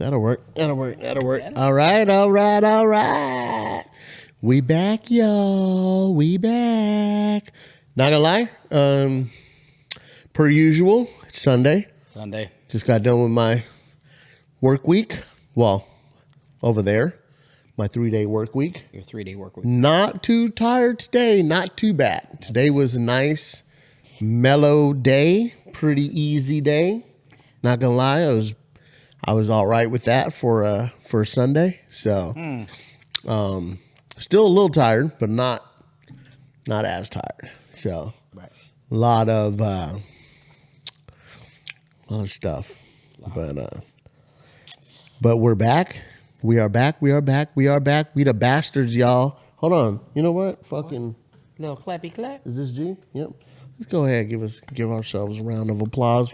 That'll work. All right. We back, y'all. We back. Not gonna lie. Per usual, it's Sunday. Just got done with my work week. Well, over there, my 3-day work week. Your 3-day work week. Not too tired today. Not too bad. Today was a nice, mellow day. Pretty easy day. Not gonna lie, I was all right with that for Sunday. So, still a little tired, but not as tired. So, right. a lot of stuff. But we're back. We are back. We the bastards, y'all. Hold on. You know what? Fucking little clappy clap. Is this G? Yep. Let's go ahead and give ourselves a round of applause.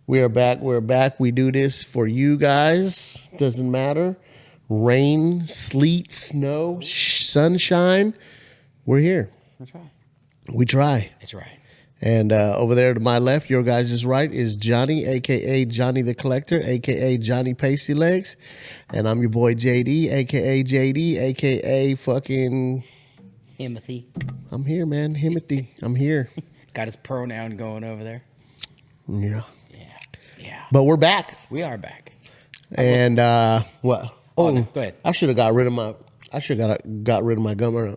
We are back. We do this for you guys. Doesn't matter. Rain, sleet, snow, sunshine. We're here. We try. That's right. And over there to my left, your guys' right, is Johnny, a.k.a. Johnny the Collector, a.k.a. Johnny Pasty Legs. And I'm your boy JD, a.k.a. JD, a.k.a. fucking... Himothy. I'm here, man. Himothy. I'm here. Got his pronoun going over there. Yeah. Yeah. But we're back. We are back. And what? Oh, no, go ahead. I should have got rid of my gum.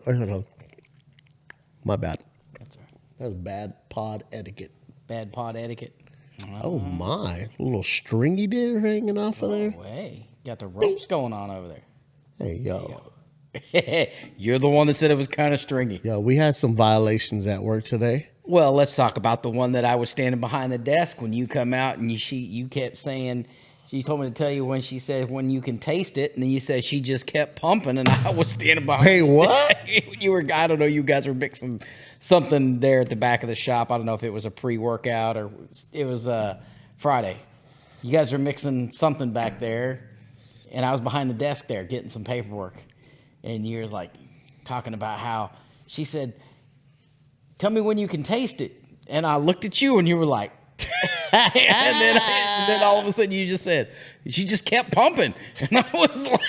My bad. That's right. That was bad pod etiquette. Oh my. A little stringy there hanging off of there. Way. Got the ropes going on over there. Hey, yo. You're the one that said it was kind of stringy. Yo, we had some violations at work today. Well, let's talk about the one that I was standing behind the desk when you come out and you kept saying, she told me to tell you when she said when you can taste it, and then you said she just kept pumping, and I was standing behind. Hey, what? I don't know, you guys were mixing something there at the back of the shop. I don't know if it was a pre-workout or it was Friday. You guys were mixing something back there, and I was behind the desk there getting some paperwork. And you're like talking about how she said, tell me when you can taste it. And I looked at you and you were like, and then all of a sudden you just said, she just kept pumping. And I was like,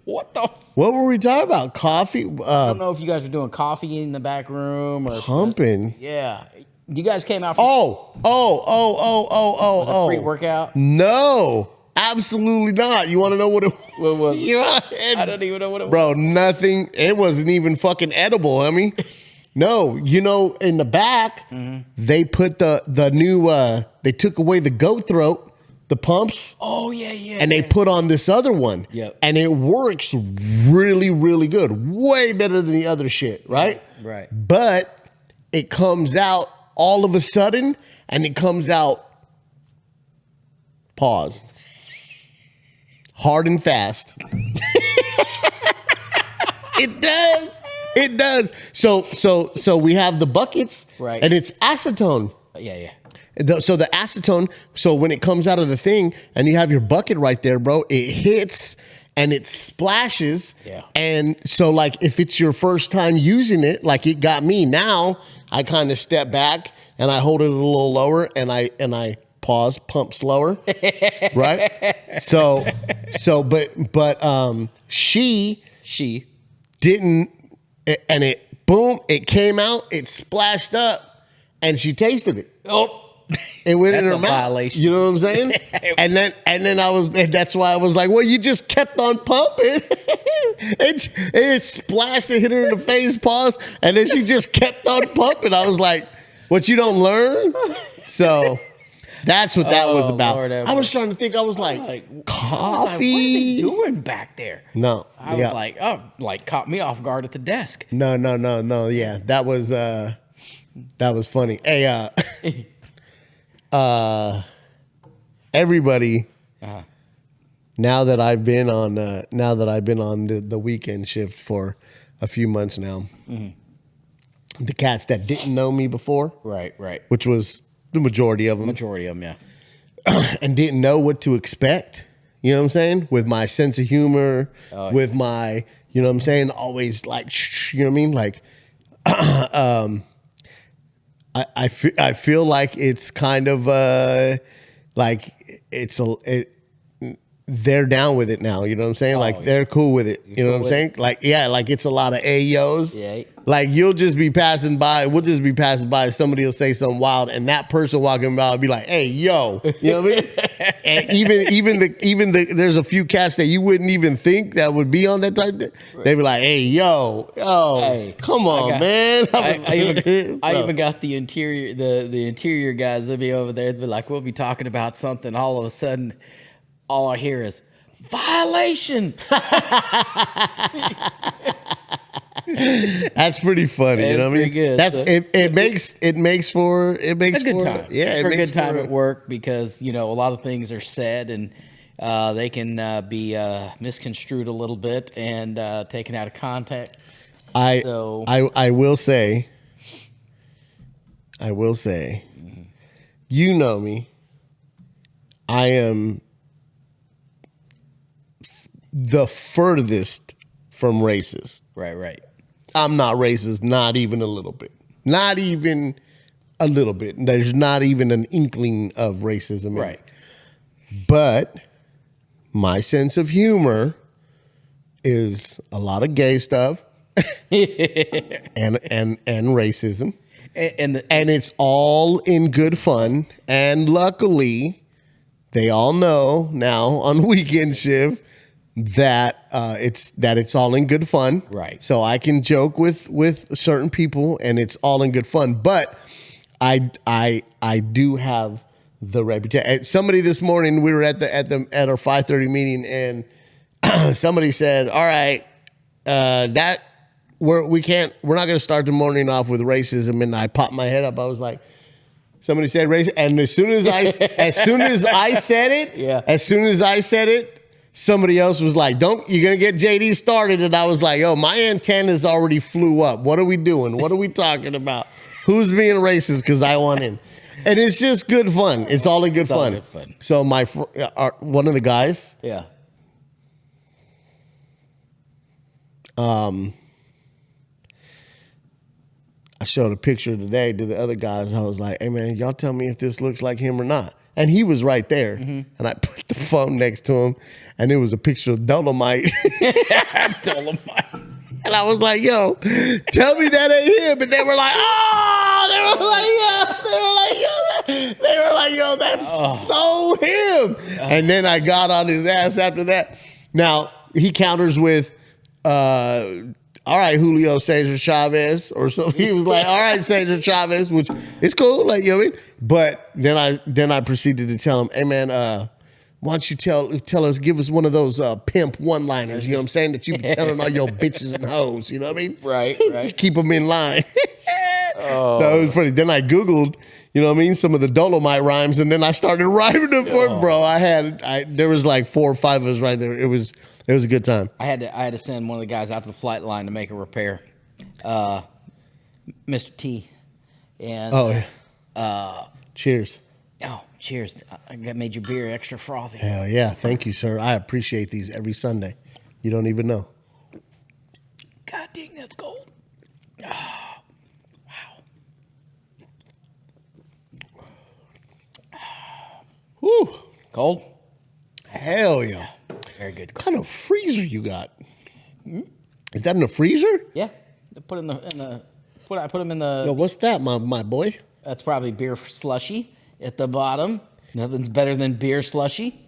what the? What were we talking about? Coffee? I don't know if you guys were doing coffee in the back room or pumping. Yeah. You guys came out. Was it pre-workout? No. Absolutely not. You want to know what it was? I don't even know what it was. Bro, nothing. It wasn't even fucking edible, homie. No, in the back, they put the new, they took away the goat throat, the pumps. Oh, yeah. And they put on this other one. Yep. And it works really, really good. Way better than the other shit, right? Right. But it comes out all of a sudden, and it comes out, pause, hard and fast. It does. So we have the buckets, right? And it's acetone. Yeah. So the acetone. So when it comes out of the thing, and you have your bucket right there, bro, it hits and it splashes. Yeah. And so like if it's your first time using it, like it got me. Now I kind of step back and I hold it a little lower, and I pause, pump slower, right? So, but she didn't, and it came out, it splashed up, and she tasted it. Oh, it went in that's her a mouth. Violation. You know what I'm saying? and then that's why I was like, well, you just kept on pumping. it splashed and hit her in the face, pause, and then she just kept on pumping. I was like, what, you don't learn? So that's what that was about. Lord, I was trying to think. I was like, coffee. What are they doing back there? No, I was like, oh, like caught me off guard at the desk. No. Yeah, that was funny. Hey, everybody. Now that I've been on the weekend shift for a few months now, the cats that didn't know me before, right, which was the majority of them, yeah, and didn't know what to expect. You know what I'm saying? With my sense of humor, with my, you know what I'm saying, always like, you know what I mean, like, I feel like it's kind of like they're down with it now. You know what I'm saying? Like they're cool with it. You know what I'm saying? Like, yeah, like it's a lot of Ayos. Yeah. Like you'll just be passing by. We'll just be passing by. Somebody will say something wild, and that person walking by will be like, "Hey, yo," you know what I mean? And even the there's a few cats that you wouldn't even think that would be on that type. They'd be like, "Hey, yo, Hey, come on, man." I even got the interior guys. They'll be over there. They'll be like, we'll be talking about something. All of a sudden, all I hear is violation. That's pretty funny. You know what I mean? Good. That's it makes for A good time. Yeah, for a good time at work because a lot of things are said and they can be misconstrued a little bit and taken out of context. I will say, you know me. I am the furthest from racist. Right. I'm not racist, not even a little bit. Not even a little bit. There's not even an inkling of racism in Right. me. But my sense of humor is a lot of gay stuff and racism. And it's all in good fun. And luckily, they all know now on weekend shift that it's all in good fun. Right. So I can joke with certain people and it's all in good fun. But I do have the reputation. Somebody this morning, we were at our 5:30 meeting and somebody said, "All right, we're not going to start the morning off with racism." And I popped my head up. I was like, somebody said racism, and as soon as I said it, somebody else was like, you're going to get JD started. And I was like, yo, my antennas already flew up. What are we doing? What are we talking about? Who's being racist? Because I want in. And it's just good fun. It's all in good fun. So one of the guys. Yeah. I showed a picture today to the other guys. I was like, hey, man, y'all tell me if this looks like him or not. And he was right there. Mm-hmm. And I put the phone next to him, and it was a picture of Dolomite. Dolomite. And I was like, yo, tell me that ain't him. And they were like, They were like, yo, that's so him. And then I got on his ass after that. Now, he counters with, all right, Julio Cesar Chavez, or something. He was like, all right, Cesar Chavez, which is cool, like, you know what I mean? But then I proceeded to tell him, hey man, why don't you tell us, give us one of those pimp one-liners, you know what I'm saying, that you be telling all your bitches and hoes, you know what I mean? Right. To keep them in line. So it was funny. Then I Googled, you know what I mean, some of the Dolomite rhymes, and then I started rhyming them for him, bro. There was like 4 or 5 of us right there. It was a good time. I had to send one of the guys out to the flight line to make a repair, Mr. T. And cheers. Oh, cheers! I made your beer extra frothy. Hell yeah, thank you, sir. I appreciate these every Sunday. You don't even know. God dang, that's gold. Oh, wow. Whew. Cold? Hell yeah. Very good. What kind of freezer you got? Is that in the freezer? Yeah. I put them in the. Yo, what's that, my boy? That's probably beer slushy at the bottom. Nothing's better than beer slushy.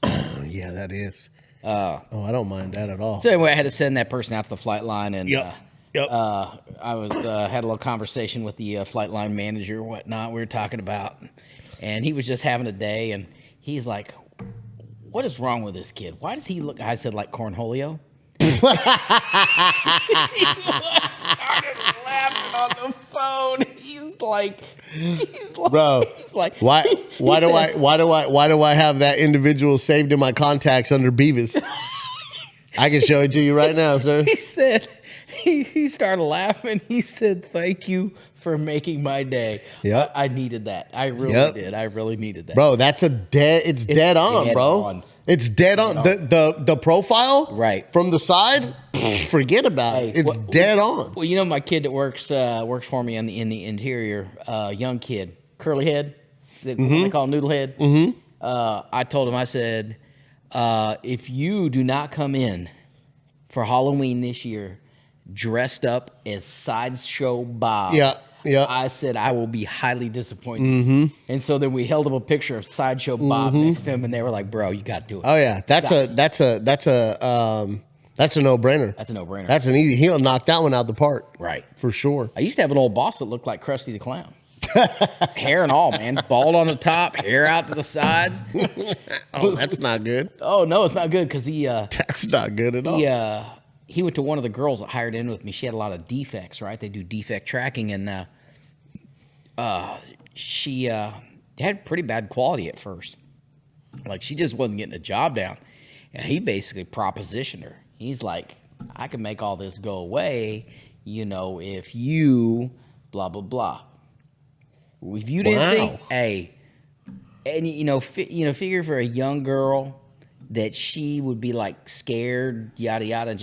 Yeah, that is. I don't mind that at all. So anyway, I had to send that person out to the flight line, and Yep. I was had a little conversation with the flight line manager or whatnot. We were talking about, and he was just having a day, and he's like, "What is wrong with this kid? Why does he look?" I said, "Like cornholio." He started laughing on the phone. He's like, bro. He's like, why do I have that individual saved in my contacts under Beavis? I can show it to you right now, sir. He said, he started laughing. He said, "Thank you for making my day." Yep. I needed that. I really did. I really needed that. Bro, that's it's dead on, bro. On. It's dead on. The profile right from the side, forget about it. It's dead on. Well, you know my kid that works for me in the interior, young kid, curly head, the one they call Noodlehead. Mm-hmm. I told him, I said, if you do not come in for Halloween this year dressed up as Sideshow Bob, I said I will be highly disappointed. Mm-hmm. And so then we held up a picture of Sideshow Bob next to him, and they were like, "Bro, you got to do it." Oh yeah, that's a no-brainer. That's a no-brainer. That's an easy. He'll knock that one out the park, Right, for sure. I used to have an old boss that looked like Krusty the Clown. Hair and all, man. Bald on the top, hair out to the sides. Oh, that's not good. Oh no, it's not good because That's not good at all. He went to one of the girls that hired in with me. She had a lot of defects, right? They do defect tracking, and she had pretty bad quality at first. Like, she just wasn't getting a job down. And he basically propositioned her. He's like, I can make all this go away, if you blah, blah, blah. If you didn't think, hey, and, figure for a young girl that she would be like scared, yada yada,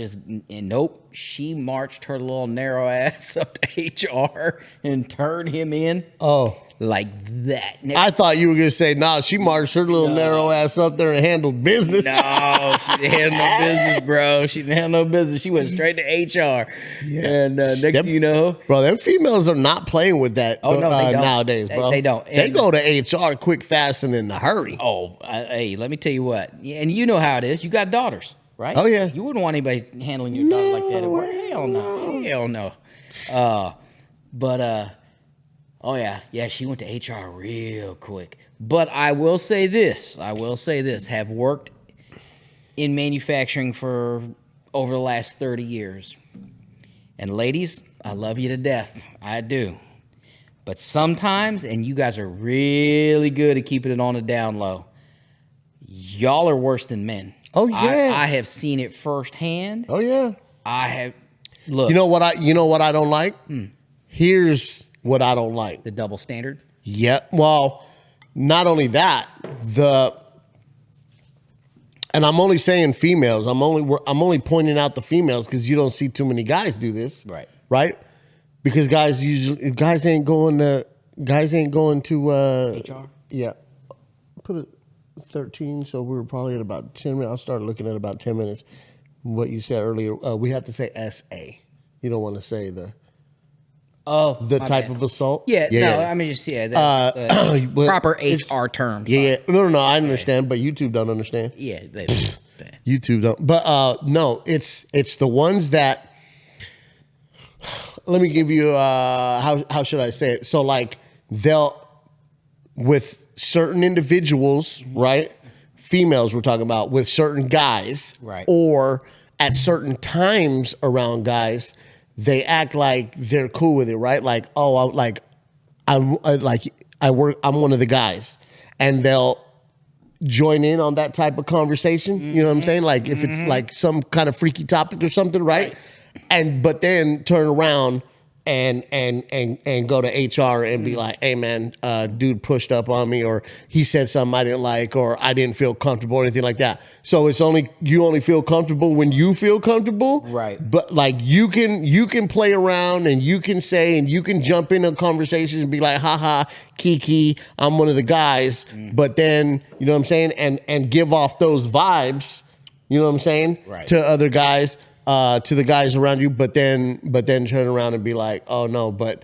and nope, she marched her little narrow ass up to HR and turned him in. Oh, like that. I thought you were gonna say, nah, she marched her little narrow ass up there and handled business. No, she didn't handle no business, bro. She didn't handle no business. She went straight to HR. Yeah. And next thing you know, bro, them females are not playing with that. Oh no, they don't. Nowadays, bro. They don't. They go to HR quick, fast, and in a hurry. Oh, hey, let me tell you what. And you know how it is. You got daughters, right? Oh yeah. You wouldn't want anybody handling your daughter like that at work. Hell no. Hell no. Oh yeah, she went to HR real quick. But I will say this, have worked in manufacturing for over the last 30 years. And ladies, I love you to death. I do. But sometimes, and you guys are really good at keeping it on the down low, y'all are worse than men. Oh yeah. I have seen it firsthand. Oh yeah. I have. Look. You know what I don't like? Here's what I don't like. The double standard? Yeah. Well, not only that, and I'm only saying females. I'm only pointing out the females because you don't see too many guys do this. Right. Right? Because guys ain't going to HR? Yeah. Put it 13, so we were probably at about 10 minutes. I'll start looking at about 10 minutes. What you said earlier, we have to say SA. You don't want to say the type of assault. Yeah, I mean, just the proper HR terms. Yeah. No, I understand, but YouTube don't understand. Yeah, they don't. YouTube don't. But no, it's the ones that. Let me give you how should I say it? So like they'll with certain individuals, right? Females we're talking about with certain guys, right? Or at certain times around guys. They act like they're cool with it, right? Like, oh, I'm one of the guys, and they'll join in on that type of conversation. You know what I'm saying? Like if it's like some kind of freaky topic or something, right? But then turn around and go to HR and be like, hey man, dude pushed up on me, or he said something I didn't like, or I didn't feel comfortable, or anything like that. So it's you only feel comfortable when you feel comfortable. Right. But like you can play around and you can say and you can jump into conversations and be like, haha, Kiki, I'm one of the guys. But then, you know what I'm saying? And give off those vibes, you know what I'm saying? Right. To other guys. To the guys around you, but then turn around and be like, oh no, but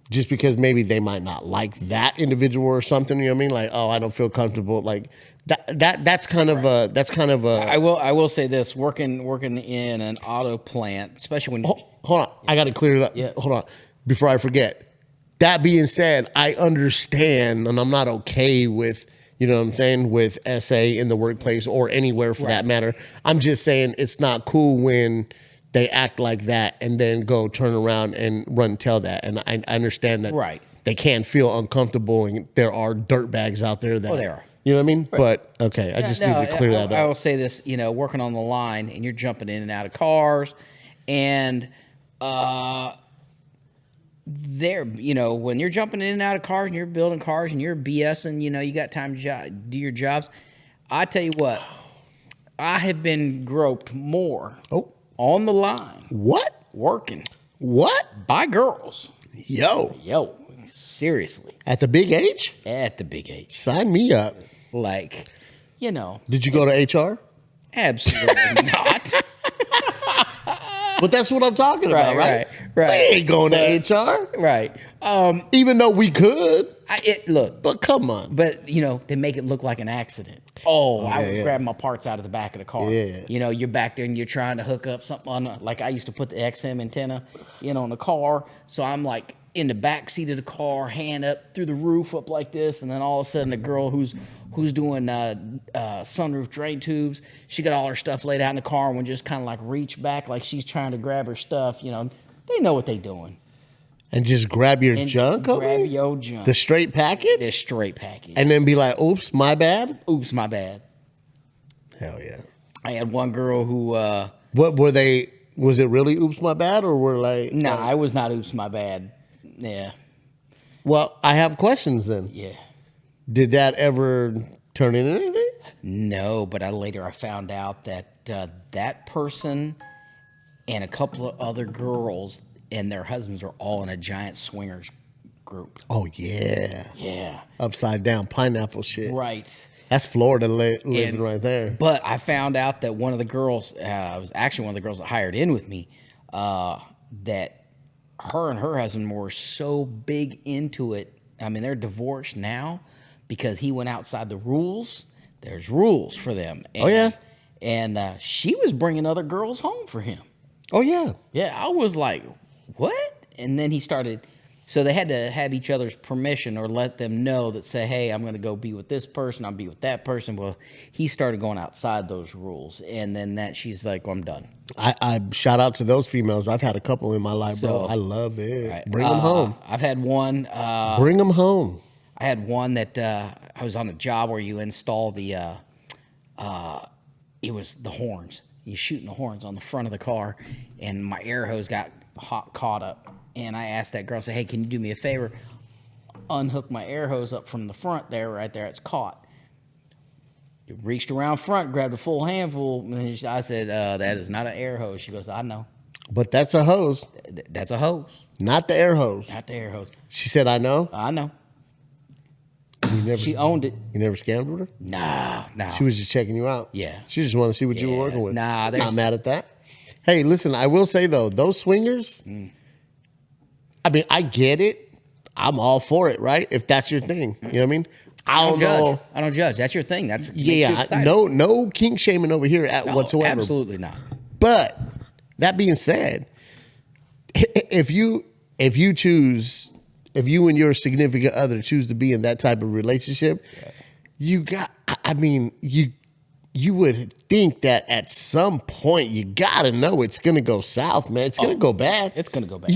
just because maybe they might not like that individual or something, you know what I mean? Like, oh, I don't feel comfortable. Like that's kind of a. I will say this: working in an auto plant, especially when. Hold on, I got to clear it up. Yeah. Hold on, before I forget. That being said, I understand, and I'm not okay with. You know what I'm saying? With SA in the workplace or anywhere for that matter. I'm just saying it's not cool when they act like that and then go turn around and run and tell that. And I understand that they can feel uncomfortable and there are dirtbags out there that. Oh, there are. You know what I mean? Right. But, okay, I just need to clear that up. I will say this, working on the line and you're jumping in and out of cars and there, when you're jumping in and out of cars and you're building cars and you're BSing, you got time to do your jobs. I tell you what, I have been groped more on the line. What? Working. What? By girls. Yo. seriously, At the big age? at the big age. Sign me up. Like, you know, Did you go to HR? absolutely not. But that's what I'm talking about, right? We ain't going to HR. Right. Even though we could. Look, But come on. but they make it look like an accident. I was yeah. grabbing my parts out of the back of the car. Yeah. You're back there and you're trying to hook up something on, like I used to put the XM antenna, on the car. So I'm like in the back seat of the car, hand up through the roof up like this, and then all of a sudden the girl who's doing sunroof drain tubes, she got all her stuff laid out in the car and would just kind of like reach back like she's trying to grab her stuff. They know what they're doing. And just grab your And junk, grab your junk. The straight package? The straight package. And then be like, oops, my bad? Oops, my bad. Hell yeah. I had one girl who... What were they... Was it really oops, my bad? Or were like... No, I was not oops, my bad. Yeah. Well, I have questions then. Yeah. Did that ever turn into anything? No, but later I found out that that person and a couple of other girls and their husbands are all in a giant swingers group. Oh, yeah. Yeah. Upside down pineapple shit. Right. That's Florida living right there. But I found out that one of the girls, was actually one of the girls that hired in with me, that her and her husband were so big into it. I mean, they're divorced now because he went outside the rules. There's rules for them. And, Oh, yeah? And she was bringing other girls home for him. Oh, yeah. Yeah, I was like, what? And then he started... So they had to have each other's permission or let them know that say, hey, I'm going to go be with this person. I'll be with that person. Well, he started going outside those rules. And then she's like, well, I'm done. I shout out to those females. I've had a couple in my life, bro. So, I love it. Right. Bring them home. I've had one. Bring them home. I had one that I was on a job where you install the, it was the horns. You're shooting the horns on the front of the car. And my air hose got caught up. And I asked that girl, I said, hey, can you do me a favor? Unhook my air hose up from the front there, right there. It's caught. It reached around front, grabbed a full handful. And I said, that is not an air hose. She goes, I know. But that's a hose. That's a hose. Not the air hose. Not the air hose. She said, I know. I know. She owned it. You never scammed with her? Nah. She was just checking you out. Yeah. She just wanted to see what you were working with. Nah, not mad at that. Hey, listen, I will say though, those swingers, I mean, I get it. I'm all for it, right? If that's your thing. You know what I mean? I don't know. I don't judge. That's your thing. That's no kink shaming over here whatsoever. Absolutely not. But that being said, if you and your significant other choose to be in that type of relationship, you would think that at some point you gotta know it's gonna go south, man. It's gonna go bad. It's gonna go bad.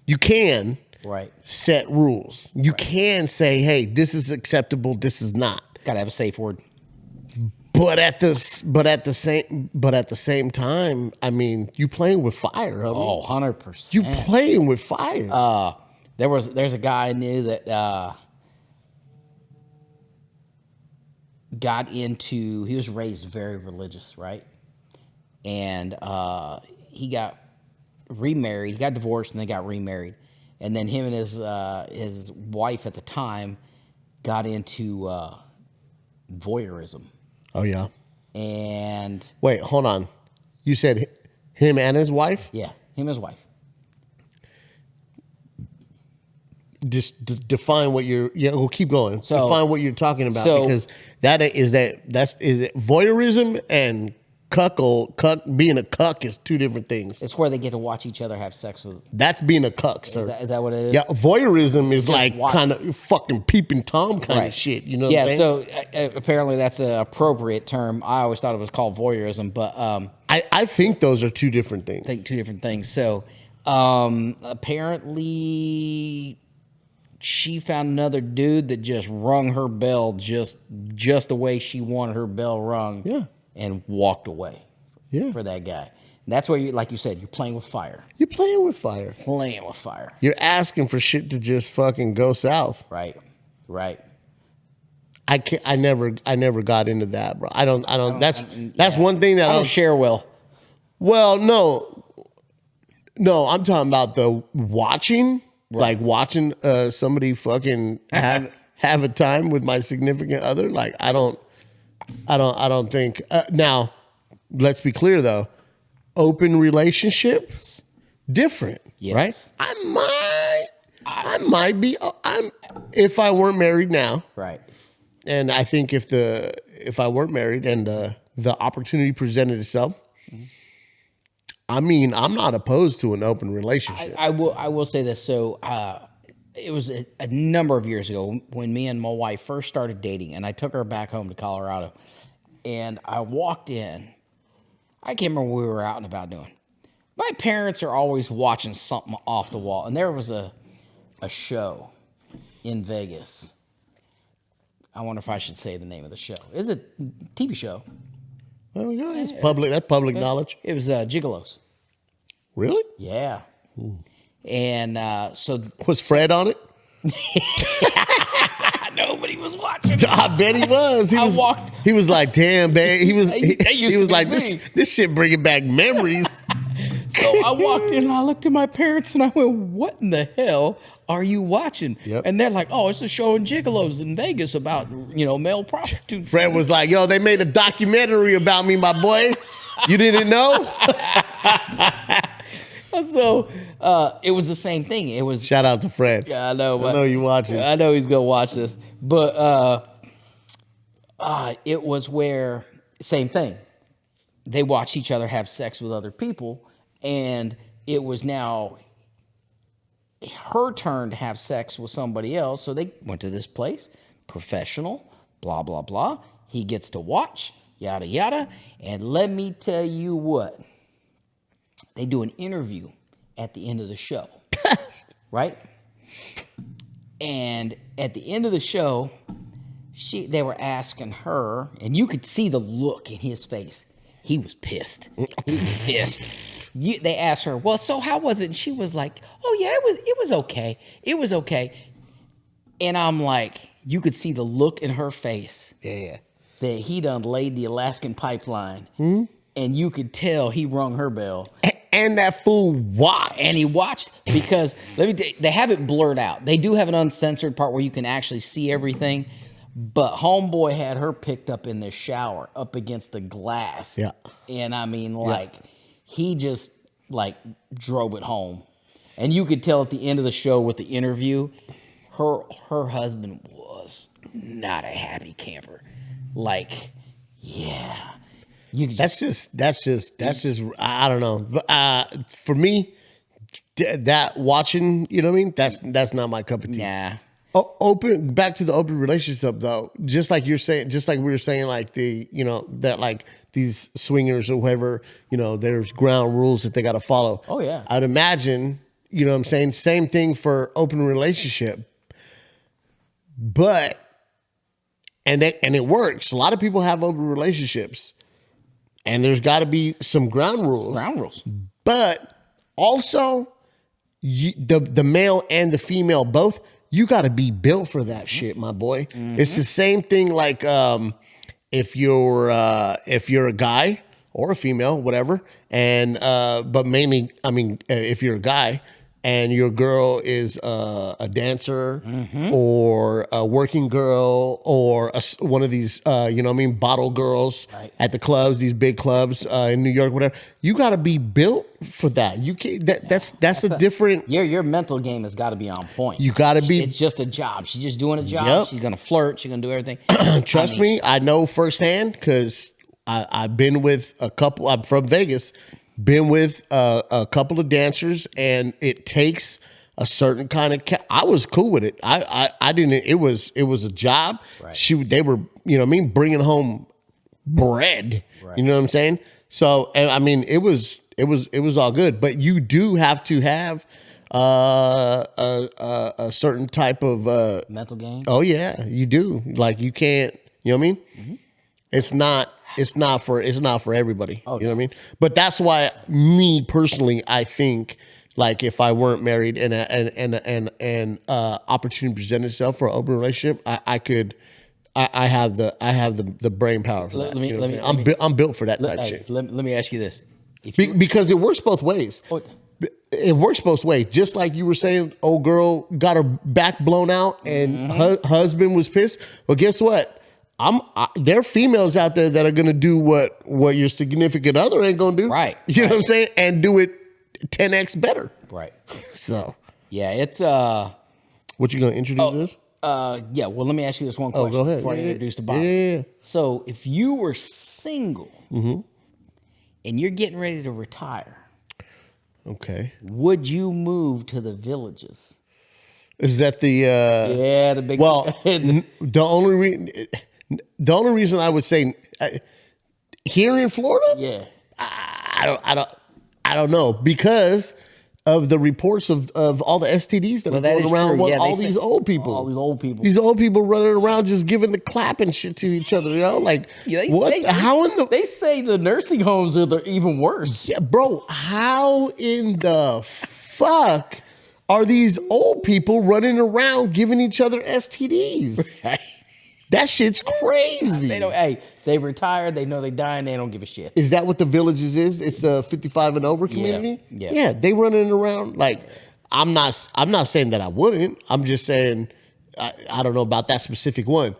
You can right set rules. You can say, hey, this is acceptable, this is not. Gotta have a safe word. But at the same time, I mean, you playing with fire, homie. Oh, 100%. You playing with fire. There's a guy I knew that he was raised very religious, right? And he got remarried. He got divorced and they got remarried. And then him and his wife at the time got into voyeurism. Oh, yeah. And... Wait, hold on. You said him and his wife? Yeah, him and his wife. Just define what you're... Yeah, well, keep going. So, define what you're talking about, because is it voyeurism and being a cuck is two different things. It's where they get to watch each other have sex with... That's being a cuck, sir. Is that what it is? Yeah, voyeurism is like kind of fucking peeping Tom kind of shit. You know what I'm saying? So apparently that's an appropriate term. I always thought it was called voyeurism, but... I think those are two different things. I think two different things. So apparently she found another dude that just rung her bell just the way she wanted her bell rung. Yeah. And walked away for that guy. And that's where like you said, you're playing with fire. You're playing with fire. Playing with fire. You're asking for shit to just fucking go south. Right. I never got into that, bro. That's one thing that I don't share well. Well, no, I'm talking about the watching. Like watching somebody fucking have a time with my significant other. Like I don't think. Now, let's be clear though. Open relationships, different, Yes. right? I might be. If I weren't married now, Right. and I think if I weren't married and the opportunity presented itself, I mean, I'm not opposed to an open relationship. I will say this. So it was a number of years ago when me and my wife first started dating, and I took her back home to Colorado, and I walked in. I can't remember what we were out and about doing. My parents are always watching something off the wall, and there was a show in Vegas. I wonder if I should say the name of the show. It's a TV show. Oh yeah, it's public. That's public knowledge. It was Gigolos. Really? Yeah. And so Was Fred on it? nobody was watching. I bet he was. He was like, "Damn, babe." He was like, "This shit bringing back memories." So I walked in and I looked at my parents and I went, "What in the hell are you watching?" Yep. And they're like, "Oh, it's a show in Gigolos in Vegas about male prostitutes." Fred was like, "Yo, they made a documentary about me, my boy. You didn't know?" So it was the same thing. It was Shout out to Fred. Yeah, I know. I know you watching. I know he's gonna watch this, but it was where same thing. They watched each other have sex with other people, and it was now her turn to have sex with somebody else. So they went to this place, professional, blah blah blah. He gets to watch, yada yada, and let me tell you what. They do an interview at the end of the show, right? And at the end of the show, they were asking her, and you could see the look in his face. He was pissed. He was pissed. They asked her, "Well, so how was it?" And she was like, "Oh yeah, it was okay. It was okay." And I'm like, you could see the look in her face. Yeah. That he done laid the Alaskan pipeline, and you could tell he rung her bell. And that fool watched. And he watched because they have it blurred out. They do have an uncensored part where you can actually see everything. But homeboy had her picked up in the shower up against the glass. Yeah. And I mean, he just drove it home. And you could tell at the end of the show with the interview, her husband was not a happy camper. Yeah. That's just. I don't know. For me, that watching, you know what I mean? That's not my cup of tea. Nah. Back to the open relationship though. Just like you're saying, just like we were saying, like that like these swingers or whoever, there's ground rules that they got to follow. Oh yeah. I'd imagine, you know what I'm saying? Same thing for open relationship, but and it works. A lot of people have open relationships. And there's got to be some ground rules. But also, the male and the female both, you got to be built for that shit, my boy. Mm-hmm. It's the same thing like if you're a guy or a female, whatever, and but mainly, I mean, if you're a guy and your girl is a dancer or a working girl or one of these, bottle girls at the clubs, these big clubs in New York, whatever. You got to be built for that. You can't. That's a different. Your mental game has got to be on point. You got to be. It's just a job. She's just doing a job. Yep. She's gonna flirt. She's gonna do everything. Trust me, I know firsthand because I've been with a couple. I'm from Vegas. Been with a couple of dancers, and it takes a certain kind of. I was cool with it. I didn't. It was a job. Right. They were bringing home bread. Right. You know what I'm saying? So and I mean it was all good, but you do have to have a certain type of mental game. Oh yeah, you do. Like you can't. You know what I mean? Mm-hmm. It's not for everybody. Oh, you know what I mean? But that's why me personally, I think like if I weren't married and an opportunity presented itself for an open relationship, I have the brain power for that. I'm built for that type of shit. Let me ask you this. Because it works both ways. it works both ways. Just like you were saying, old girl got her back blown out and her husband was pissed. Well, guess what? There are females out there that are going to do what your significant other ain't going to do. Right. You know what I'm saying? And do it 10x better. Right. So. Yeah, it's What you going to introduce this? Yeah, well, let me ask you this one question go ahead. before I introduce the bottle. Yeah. So, if you were single and you're getting ready to retire, Okay. would you move to the villages? Is that the Yeah, the big. well, the only reason I would say here in Florida, yeah. I don't know, because of the reports of all the STDs that are that going is around. true. Yeah, All they these say- old people, all these old people. these old people running around just giving the clap and shit to each other. You know, like what? How in the? They say the nursing homes are even worse. Yeah, bro. How in the fuck are these old people running around giving each other STDs? That shit's crazy. They don't. Hey, they retired. They know they dying. They don't give a shit. Is that what the Villages is? It's the 55 and over community. Yeah. They running around like. I'm not saying that I wouldn't. I'm just saying I don't know about that specific one.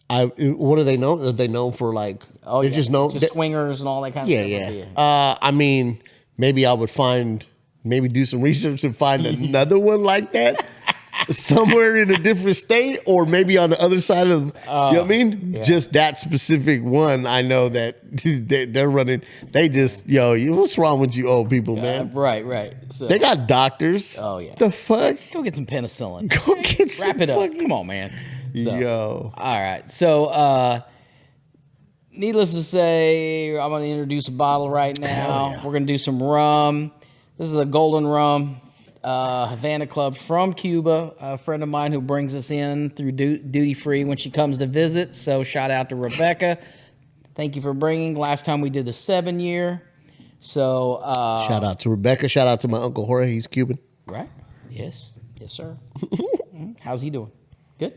What are they known? Are they known for like? Oh, they're yeah. just known. Swingers and all that kind of stuff. Yeah. I mean, maybe I would do some research and find another one like that somewhere in a different state, or maybe on the other side of, you know what I mean? Yeah. Just that specific one. I know that they're running. They just, what's wrong with you old people, man? Right. So, They got doctors. Oh, yeah. The fuck? go get some penicillin. Go get some Wrap it up. fucking- Come on, man. So, Yo. All right. So, needless to say, I'm going to introduce a bottle right now. We're going to do some rum. This is a golden rum, Havana Club from Cuba. A friend of mine who brings us in through duty free when she comes to visit. So, shout out to Rebecca. Thank you for bringing. Last time we did the 7-year. So, Shout out to Rebecca. Shout out to my Uncle Jorge. He's Cuban. right? Yes, sir. How's he doing? Good.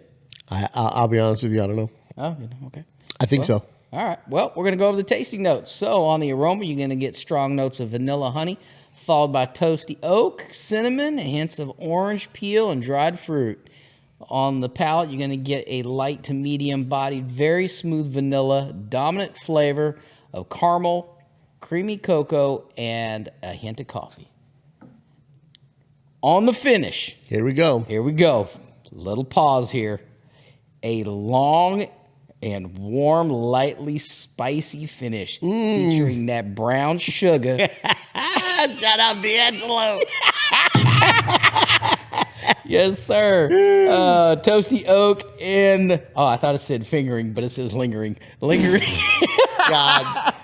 I'll be honest with you. I don't know. Oh, good. Okay. I think so. All right. Well, we're going to go over the tasting notes. So, on the aroma, you're going to get strong notes of vanilla honey, followed by toasty oak, cinnamon, hints of orange peel, and dried fruit. On the palate, you're going to get a light to medium bodied, very smooth vanilla, dominant flavor of caramel, creamy cocoa, and a hint of coffee. On the finish, Here we go. Little pause here. A long and warm, lightly spicy finish featuring that brown sugar. Shout out D'Angelo. Yes, sir. Toasty oak and I thought it said fingering, but it says lingering. God,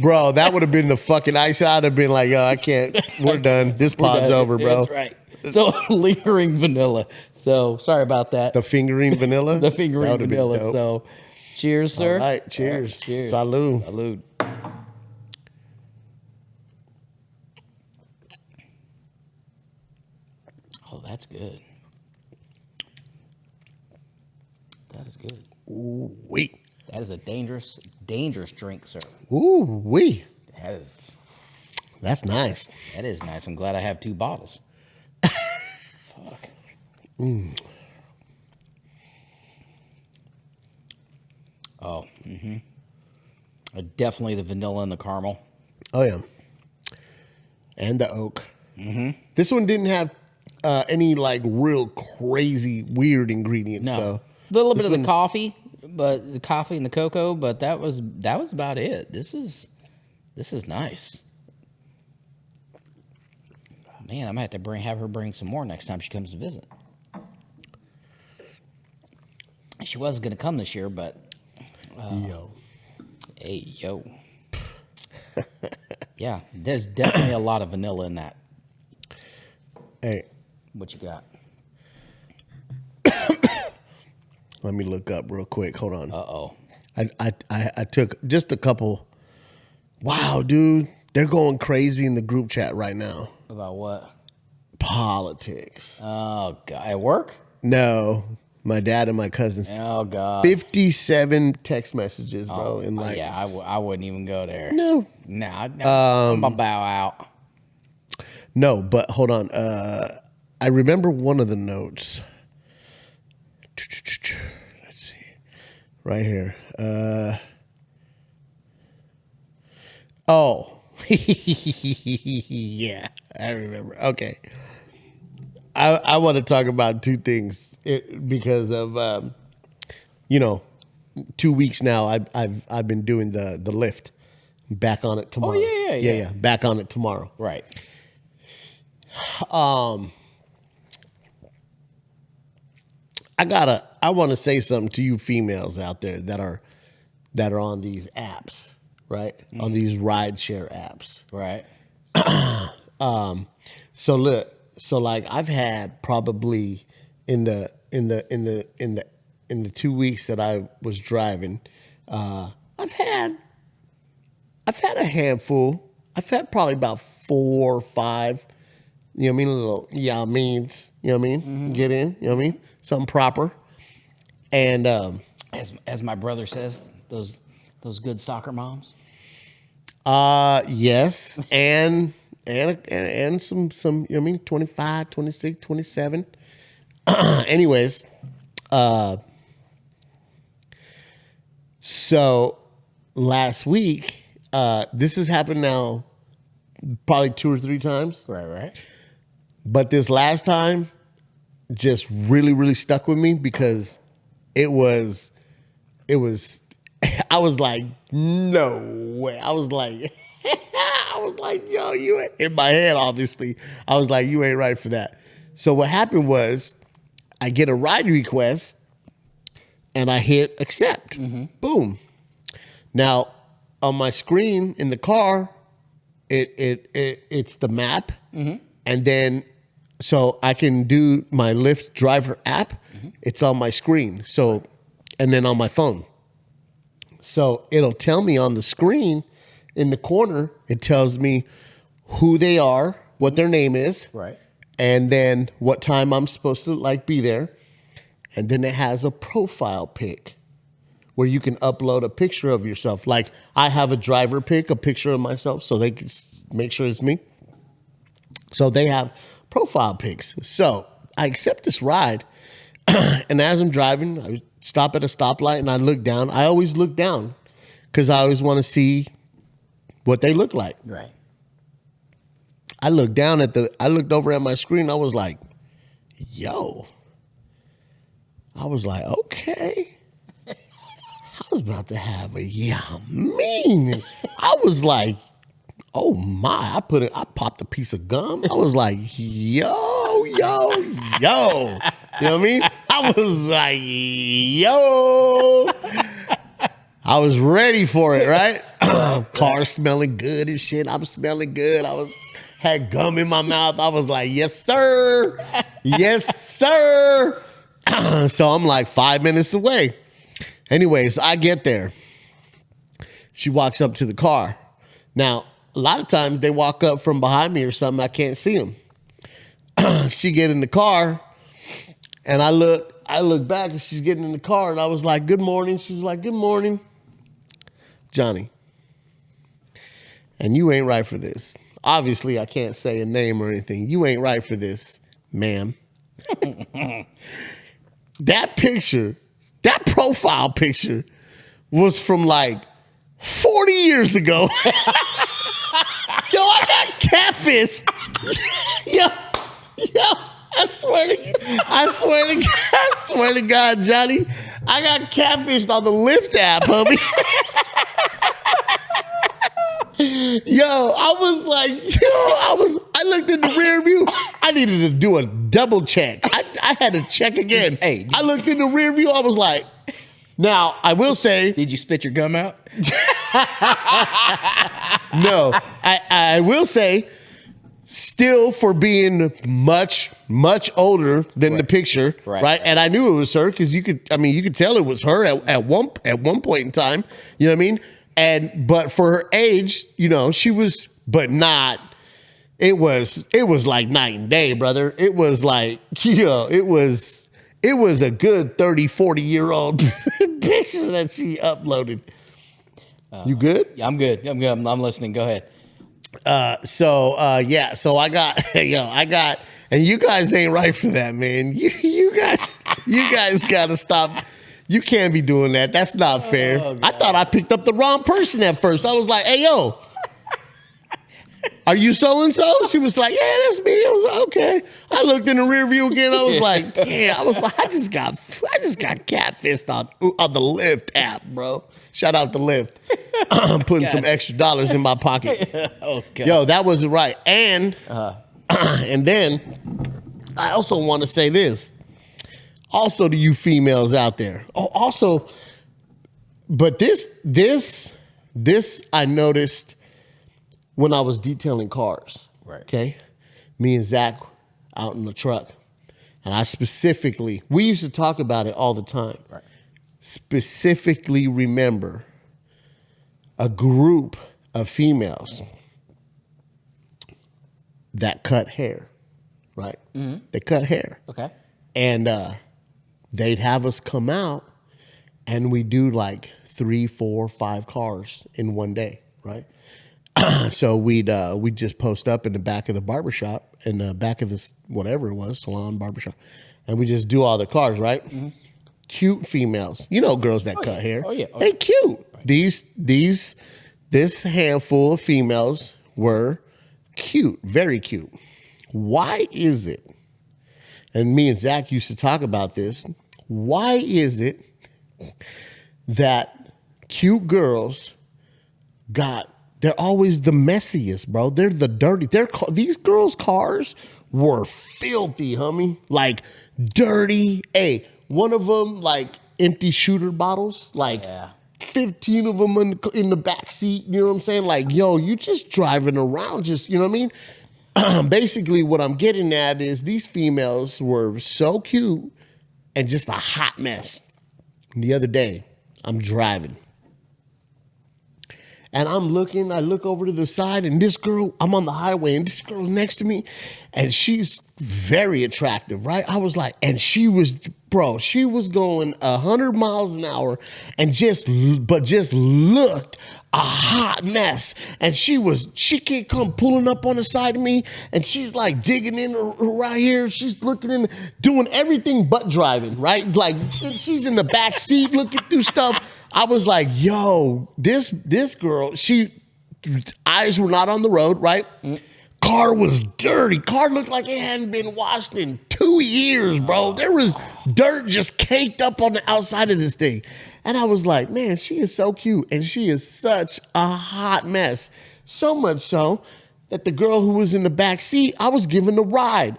bro, that would have been the fucking ice. I'd have been like, yo, I can't. We're done. This pod's over, bro. That's right. So lingering vanilla. So sorry about that. The fingering vanilla. The fingering That would've been vanilla. dope. So cheers, sir. All right, cheers. Cheers. Salud. Salud. Oh, that's good. That is good. Ooh wee. That is a dangerous drink, sir. Ooh wee. That is nice. nice. I'm glad I have 2 bottles. Fuck. Oh, definitely the vanilla and the caramel. Oh yeah. And the oak. This one didn't have any like real crazy weird ingredients. No, though. a little bit of the coffee, but the coffee and the cocoa. But that was about it. This is nice. Man, I might have to have her bring some more next time she comes to visit. She wasn't going to come this year, but Yo. hey, yo. Yeah, there's definitely a lot of vanilla in that. Hey, What you got? let me look up real quick. Hold on. Uh-oh. I took just a couple. Wow, dude, they're going crazy in the group chat right now. About what? Politics. Oh, God. At work? No, my dad and my cousins. Oh, God. 57 text messages, bro. And like, yeah, I wouldn't even go there. no. Nah, I'm going to bow out. No, but hold on. I remember one of the notes. Let's see. Right here. Oh. Yeah, I remember. Okay. I want to talk about two things because of 2 weeks now. I've been doing the Lyft. Back on it tomorrow. Yeah. Back on it tomorrow. Right. I want to say something to you females out there that are on these apps, right? On these rideshare apps. Right. So look, like I've had probably in the 2 weeks that I was driving, I've had a handful. I've had probably about 4 or 5. You know what I mean? Little means. You know what I mean? Mm-hmm. Get in. You know what I mean? Something proper. And as my brother says, those good soccer moms. Yes, and some you know what I mean? 25, 26, 27. Anyways, so last week, this has happened now probably 2 or 3 times. Right. But this last time just really, really stuck with me because it was I was like, no way. I was like, yo, you ain't, in my head, obviously. I was like, you ain't right for that. So what happened was I get a ride request and I hit accept. Mm-hmm. Boom. Now on my screen in the car, it's the map. Mm-hmm. And then so I can do my Lyft driver app. Mm-hmm. It's on my screen. So, and then on my phone. So it'll tell me on the screen in the corner, it tells me who they are, what their name is. Right. And then what time I'm supposed to be there. And then it has a profile pic where you can upload a picture of yourself. Like I have a driver pic, a picture of myself, so they can make sure it's me. So they have profile pics. So I accept this ride. And as I'm driving, I stop at a stoplight and I look down. I always look down because I always want to see what they look like. Right. I looked over at my screen. I was like, yo. I was like, okay. I was about to have a mean. I was like, oh my, I popped a piece of gum. I was like, yo. You know what I mean? I was like, yo. I was ready for it, right? Car smelling good and shit. I'm smelling good. Had gum in my mouth. I was like, yes, sir. Yes, sir. So I'm like 5 minutes away. Anyways, I get there. She walks up to the car. Now, a lot of times they walk up from behind me or something. I can't see them. She get in the car, and I look back, and she's getting in the car, and I was like, good morning. She's like, good morning, Johnny. And you ain't right for this. Obviously, I can't say a name or anything. You ain't right for this, ma'am. That picture, that profile picture was from like 40 years ago. Yo, I got catfished. Yo, I swear to God, Johnny, I got catfished on the Lyft app, homie. Yo, I looked in the rear view. I needed to do a double check. I had to check again. Hey, I looked in the rear view. I was like, now I will say. Did you spit your gum out? No, I will say, still for being much, much older than the picture, right? And I knew it was her because you could tell it was her at one point in time. You know what I mean? But for her age, she was, but not. It was like night and day, brother. It was like, it was a good 30, 40-year-old picture that she uploaded. You good? Yeah, I'm good. I'm listening. Go ahead. So I got, and you guys ain't right for that, man. You guys got to stop. You can't be doing that. That's not fair. I thought I picked up the wrong person at first. I was like, hey, yo, are you so-and-so? She was like, yeah, that's me. I was like, okay. I looked in the rear view again. I was like, damn. I was like, I just got catfished on the Lyft app, bro. Shout out to Lyft. I'm putting some extra dollars in my pocket. Oh, God. Yo, that wasn't right. And and then I also want to say this. Also to you females out there. Oh, also, but this I noticed when I was detailing cars. Right. Okay. Me and Zach out in the truck. And I specifically, we used to talk about it all the time. Right. Specifically remember a group of females that cut hair, right? Mm-hmm. They cut hair. Okay. And they'd have us come out and we do like 3, 4, 5 cars in one day, right? So we'd just post up in the back of the barbershop, in the back of this, whatever it was, salon, barbershop, and we just do all the cars, right? Mm-hmm. Cute females. You know girls that cut hair. Oh, yeah. They cute. Right. This handful of females were cute, very cute. Why is it, and me and Zach used to talk about this, why is it that cute girls they're always the messiest, bro. They're the dirty. These girls' cars were filthy, homie. Like dirty. Hey, one of them like empty shooter bottles, like 15 of them in the back seat. You know what I'm saying? Like, yo, you just driving around, just, you know what I mean? Basically, what I'm getting at is these females were so cute and just a hot mess. The other day, I'm driving. And I look over to the side, and this girl, I'm on the highway, and this girl next to me, and she's very attractive, right? I was like, and she was going 100 miles an hour and just looked a hot mess. And she can't come pulling up on the side of me, and she's like digging in right here. She's looking in, doing everything but driving, right? Like she's in the back seat looking through stuff. I was like, yo, this girl, eyes were not on the road, right? Car was dirty. Car looked like it hadn't been washed in 2 years, bro. There was dirt just caked up on the outside of this thing. And I was like, man, she is so cute. And she is such a hot mess. So much so that the girl who was in the back seat, I was giving a ride.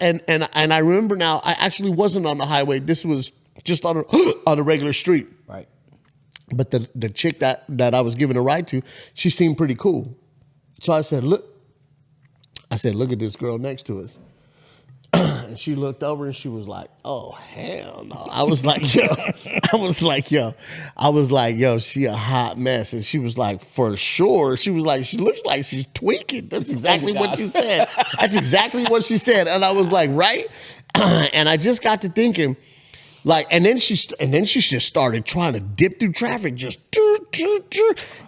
And I remember now, I actually wasn't on the highway. This was just on a regular street. Right. But the chick that I was giving a ride to, she seemed pretty cool. So I said, look at this girl next to us. And she looked over and she was like, oh, hell no. I was like, yo, she a hot mess. And she was like, for sure. She was like, she looks like she's tweaking. That's exactly what she said. That's exactly what she said. And I was like, right? And I just got to thinking, like, and then she just started trying to dip through traffic, just,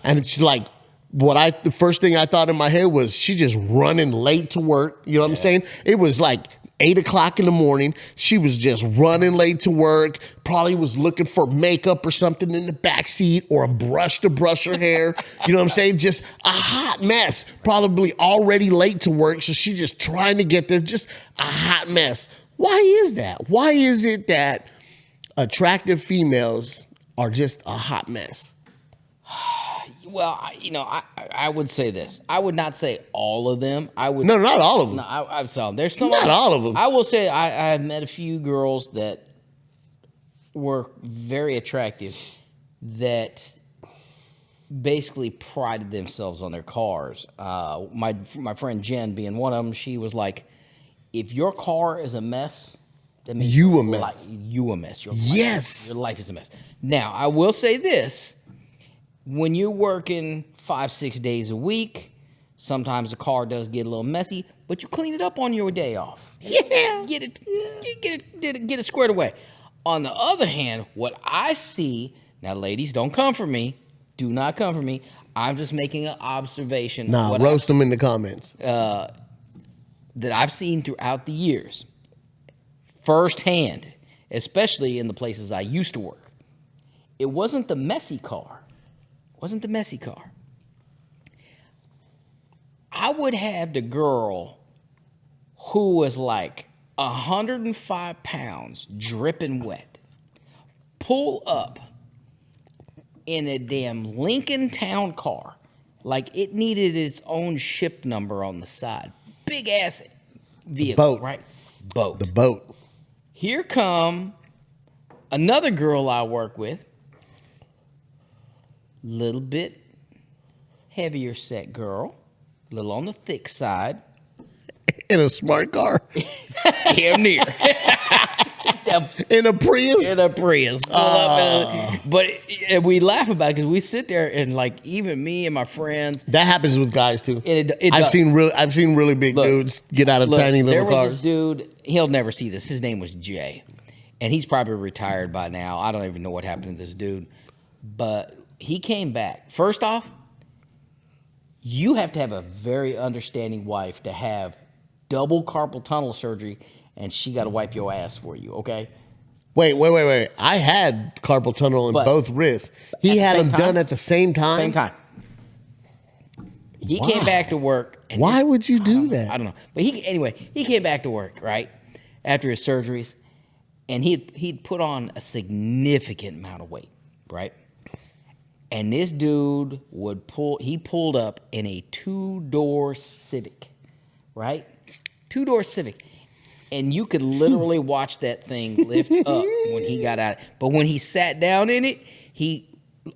and it's like, the first thing I thought in my head was she just running late to work. You know what I'm saying? It was like 8 o'clock in the morning. She was just running late to work. Probably was looking for makeup or something in the back seat or a brush to brush her hair. You know what I'm saying? Just a hot mess. Probably already late to work. So she's just trying to get there. Just a hot mess. Why is that? Why is it that attractive females are just a hot mess? Well, I would say this. I would not say all of them. No, not all of them. No, I saw them. There's some. Not all of them. I will say I've met a few girls that were very attractive that basically prided themselves on their cars. My friend Jen being one of them. She was like, if your car is a mess, that means you a mess. You a mess. Your life is a mess. Now, I will say this. When you're working 5-6 days a week, sometimes the car does get a little messy, but you clean it up on your day off. Yeah. Get it squared away. On the other hand, what I see, now ladies, don't come for me. Do not come for me. I'm just making an observation. Nah, what roast them in the comments. that I've seen throughout the years, firsthand, especially in the places I used to work. It wasn't the messy car. I would have the girl who was like 105 pounds, dripping wet, pull up in a damn Lincoln Town car, like it needed its own ship number on the side. Big ass vehicle, boat. right? Boat. The boat. Here come another girl I work with, little bit heavier set girl, a little on the thick side. In a smart car. Damn near. In a Prius. In a Prius. But we laugh about it because we sit there and like even me and my friends. That happens with guys too. It I've does. seen really big dudes get out of tiny little there was cars. this dude, he'll never see this. His name was Jay. And he's probably retired by now. I don't even know what happened to this dude. But he came back. First off, you have to have a very understanding wife to have double carpal tunnel surgery, and she got to wipe your ass for you, okay? Wait. I had carpal tunnel in both wrists. He had them done at the same time? Same time. He came back to work. And Why would you do that? I don't know. But he came back to work, right? After his surgeries, and he'd put on a significant amount of weight, right? And this dude he pulled up in a 2-door Civic, right? 2-door Civic. And you could literally watch that thing lift up when he got out. But when he sat down in it, he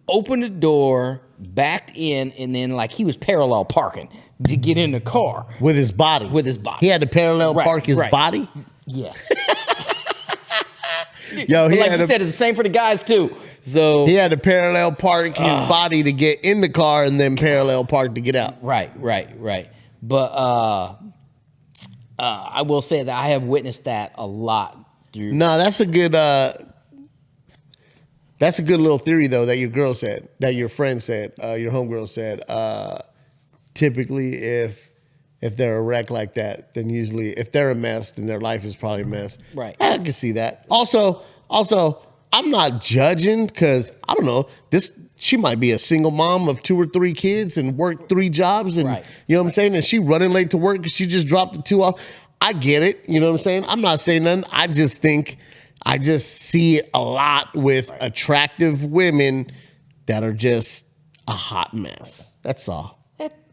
opened the door, backed in, and then like he was parallel parking to get in the car. With his body. He had to parallel park his body? Yes. Yo, like you said, it's the same for the guys too. So he had to parallel park his body to get in the car and then parallel park to get out. Right. But I will say that I have witnessed that a lot. No, that's a good little theory though that your girl said, that your friend said, your homegirl said. Typically, if they're a wreck like that, then usually if they're a mess, then their life is probably a mess. Right. I can see that. Also, I'm not judging because I don't know she might be a single mom of 2 or 3 kids and work 3 jobs and you know what I'm saying? And she running late to work because she just dropped the 2 off. I get it. You know what I'm saying? I'm not saying nothing. I just see it a lot with attractive women that are just a hot mess. That's all.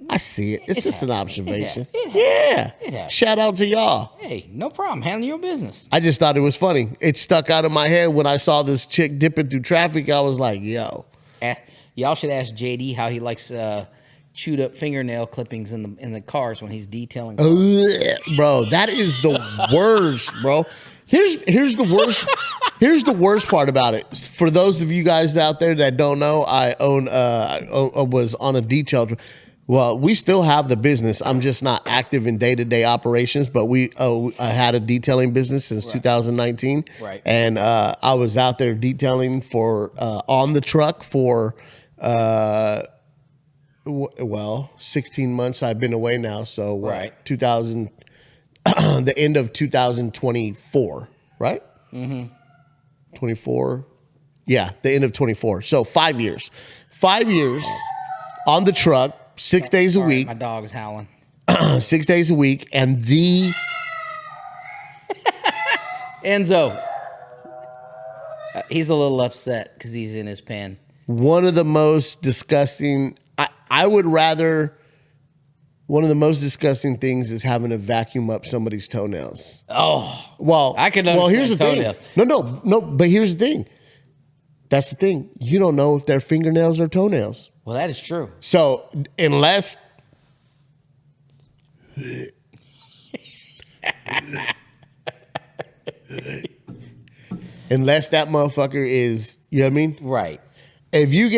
I see it. It's just an observation. Yeah. Shout out to y'all. Hey, no problem. Handle your business. I just thought it was funny. It stuck out of my head when I saw this chick dipping through traffic. I was like, yo. Y'all should ask JD how he likes chewed up fingernail clippings in the cars when he's detailing cars. Bro, that is the worst, bro. Here's the worst. Here's the worst part about it. For those of you guys out there that don't know, I was on a detail. Well, we still have the business. I'm just not active in day-to-day operations, but I had a detailing business since 2019. Right. And I was out there detailing for on the truck for 16 months. I've been away now, so right. 2000 the end of 2024, right? Mm-hmm. 24. Yeah, the end of 24. So 5 years. 5 years on the truck. 6 days a week. My dog's howling. 6 days a week. And Enzo. He's a little upset because he's in his pen. One of the most disgusting, I would rather, one of the most disgusting things is having to vacuum up somebody's toenails. Oh. Well, I can understand here's the toenails. thing. No, but here's the thing. That's the thing. You don't know if they're fingernails or toenails. Well, that is true. So unless that motherfucker is, you know what I mean? Right. If you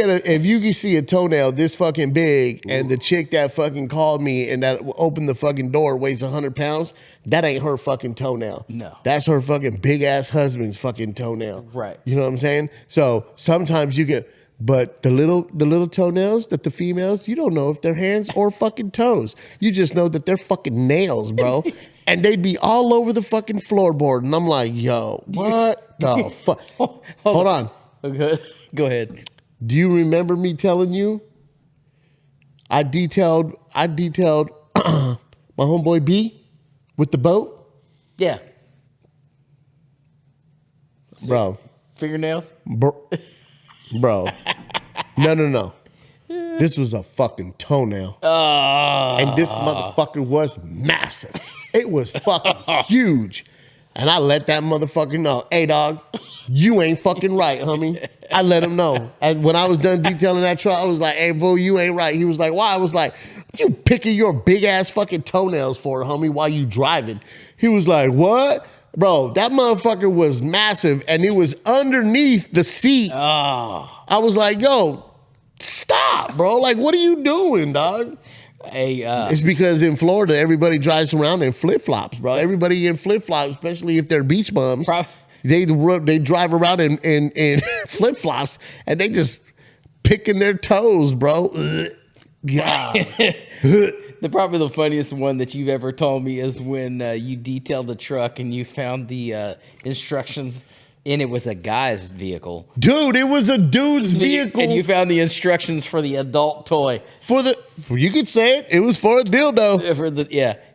can see a toenail this fucking big and the chick that fucking called me and that opened the fucking door weighs 100 pounds, that ain't her fucking toenail. No. That's her fucking big ass husband's fucking toenail. Right. You know what I'm saying? So sometimes you get, But the little toenails that the females, you don't know if they're hands or fucking toes. You just know that they're fucking nails, bro. And they'd be all over the fucking floorboard. And I'm like, yo, what the fuck? Hold on. Okay. Go ahead. Do you remember me telling you? I detailed my homeboy B with the boat. Yeah. Bro. Fingernails? Bro. No. This was a fucking toenail. And this motherfucker was massive. It was fucking huge. And I let that motherfucker know, hey, dog, you ain't fucking right, homie. I let him know. And when I was done detailing that truck, I was like, hey, bro, you ain't right. He was like, why? I was like, what you picking your big-ass fucking toenails for, homie, while you driving? He was like, what? Bro, that motherfucker was massive, and it was underneath the seat. Oh. I was like, yo, stop, bro. Like, what are you doing, dog? Hey, It's because in Florida, everybody drives around in flip-flops, bro. Everybody in flip-flops, especially if they're beach bums, they drive around in flip-flops, and they just picking their toes, bro. God. Probably the funniest one that you've ever told me is when you detailed the truck and you found the instructions, and it was a guy's vehicle. Dude, it was a dude's vehicle. And you found the instructions for the adult toy. You could say it. It was for a dildo.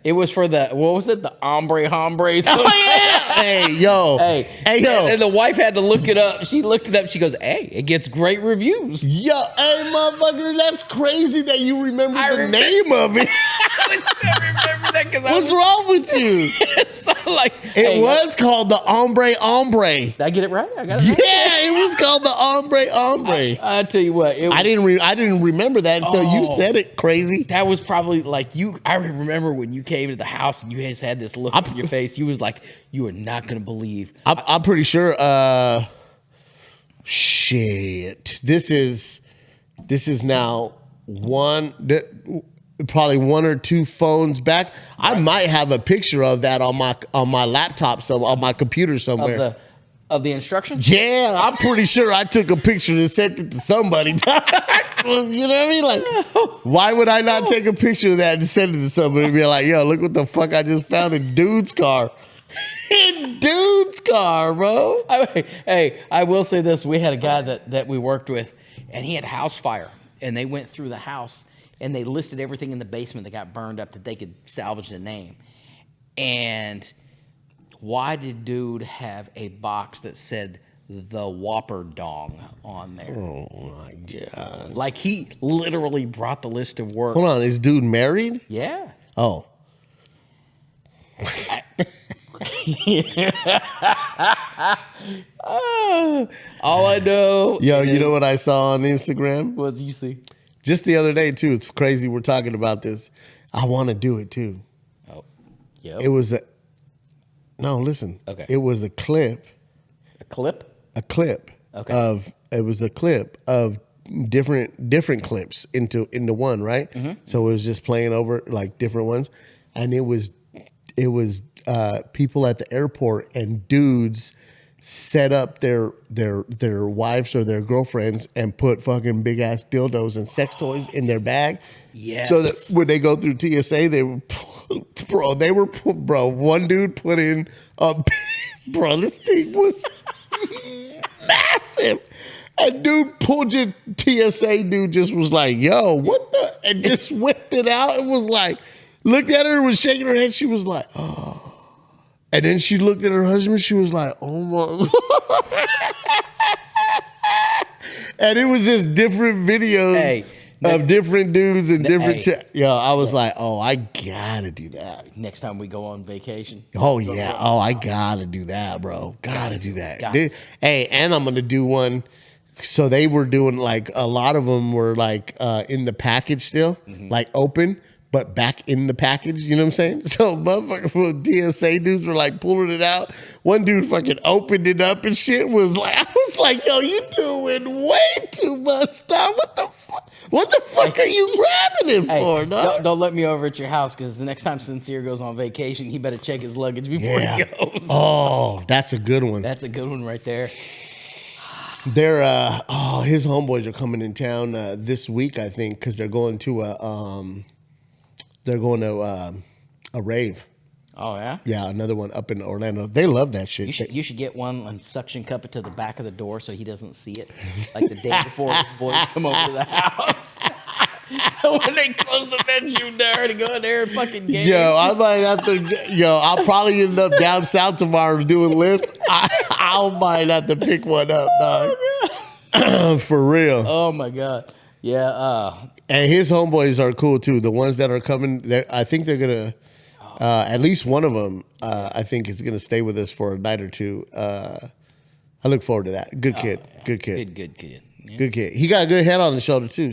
It was for the, what was it? The hombre. Oh, yeah. Hey, yo. Hey, yo. And the wife had to look it up. She looked it up. She goes, hey, it gets great reviews. Yo, hey, motherfucker, that's crazy that you remember the name of it. I still remember that because What's wrong with you? It was called the hombre. Did I get it right? I got it right? Yeah, it was called the hombre. I tell you what. I didn't remember that until you said it, crazy. That was probably like you. I remember when you came to the house and you just had this look on your face. You was like, you are not going to believe. I'm pretty sure. Shit. This is now probably one or two phones back. I might have a picture of that on my laptop, on my computer somewhere. Of the instructions? Yeah, I'm pretty sure I took a picture and sent it to somebody. You know what I mean? Like, why would I not take a picture of that and send it to somebody and be like, yo, look what the fuck I just found in dude's car. In dude's car, bro. Hey, I will say this. We had a guy that we worked with, and he had a house fire. And they went through the house, and they listed everything in the basement that got burned up that they could salvage the name. And why did dude have a box that said the Whopper Dong on there? Oh, my God. Like, he literally brought the list of work. Hold on. Is dude married? Yeah. Oh. All I know. Yo, you know what I saw on Instagram? What did you see? Just the other day, too. It's crazy we're talking about this. I want to do it, too. Oh, yeah. It was no, listen. Okay. It was a clip. A clip? A clip. Okay. It was a clip of different clips into one, right? Mm-hmm. So it was just playing over like different ones. And it was people at the airport and dudes set up their wives or their girlfriends and put fucking big ass dildos and sex toys in their bag. Yes. So that when they go through TSA, one dude put in this thing was massive. And TSA dude just was like, yo, what the? And just whipped it out. It was like, looked at her, was shaking her head. She was like, oh. And then she looked at her husband. She was like, oh my. And it was just different videos of different dudes and different. I was like, oh, I gotta do that. Next time we go on vacation. Oh, yeah. Oh, I gotta do that, bro. Gotta do that. Hey, and I'm gonna do one. So they were doing like a lot of them were like in the package still, like open, but back in the package. You know what I'm saying? So motherfucking DSA dudes were like pulling it out. One dude fucking opened it up and shit was like, I was like, yo, you doing way too much stuff. What the fuck? What the fuck are you grabbing it for, dog? Don't let me over at your house because the next time Sincere goes on vacation, he better check his luggage before he goes. Oh, that's a good one. That's a good one right there. They're his homeboys are coming in town this week, I think, because they're going to a rave. Oh yeah. Yeah, another one up in Orlando. They love that shit. You should get one and suction cup it to the back of the door so he doesn't see it. Like the day before his boys come over to the house. So when they close the bedroom door to go in there and fucking game. Yo, I might have to. Yo, I'll probably end up down south tomorrow doing Lyft. I might have to pick one up, dog. For real. Oh my god. Yeah. And his homeboys are cool too. The ones that are coming, I think they're gonna. At least one of them, I think, is gonna stay with us for a night or two. I look forward to that. Good kid. Yeah. Good kid. Good kid. Yeah. Good kid. He got a good head on his shoulder too.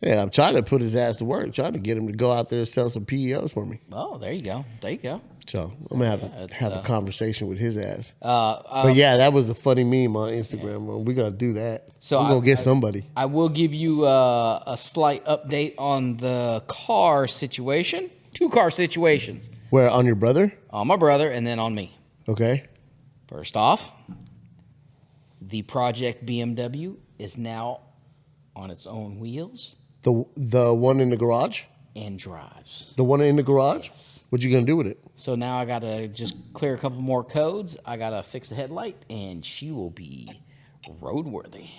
Man, I'm trying to put his ass to work. Trying to get him to go out there and sell some PEOs for me. Oh, there you go. There you go. So I'm gonna have a conversation with his ass. But But yeah, that was a funny meme on Instagram. Yeah. We gotta do that. So we're gonna get somebody. I will give you a slight update on the car situation. 2 car situations. Where, on your brother? On my brother and then on me. Okay. First off, the project BMW is now on its own wheels The one in the garage? and drives. The one in the garage? Yes. What you gonna do with it? So now I got to just clear a couple more codes. I got to fix the headlight, and she will be roadworthy.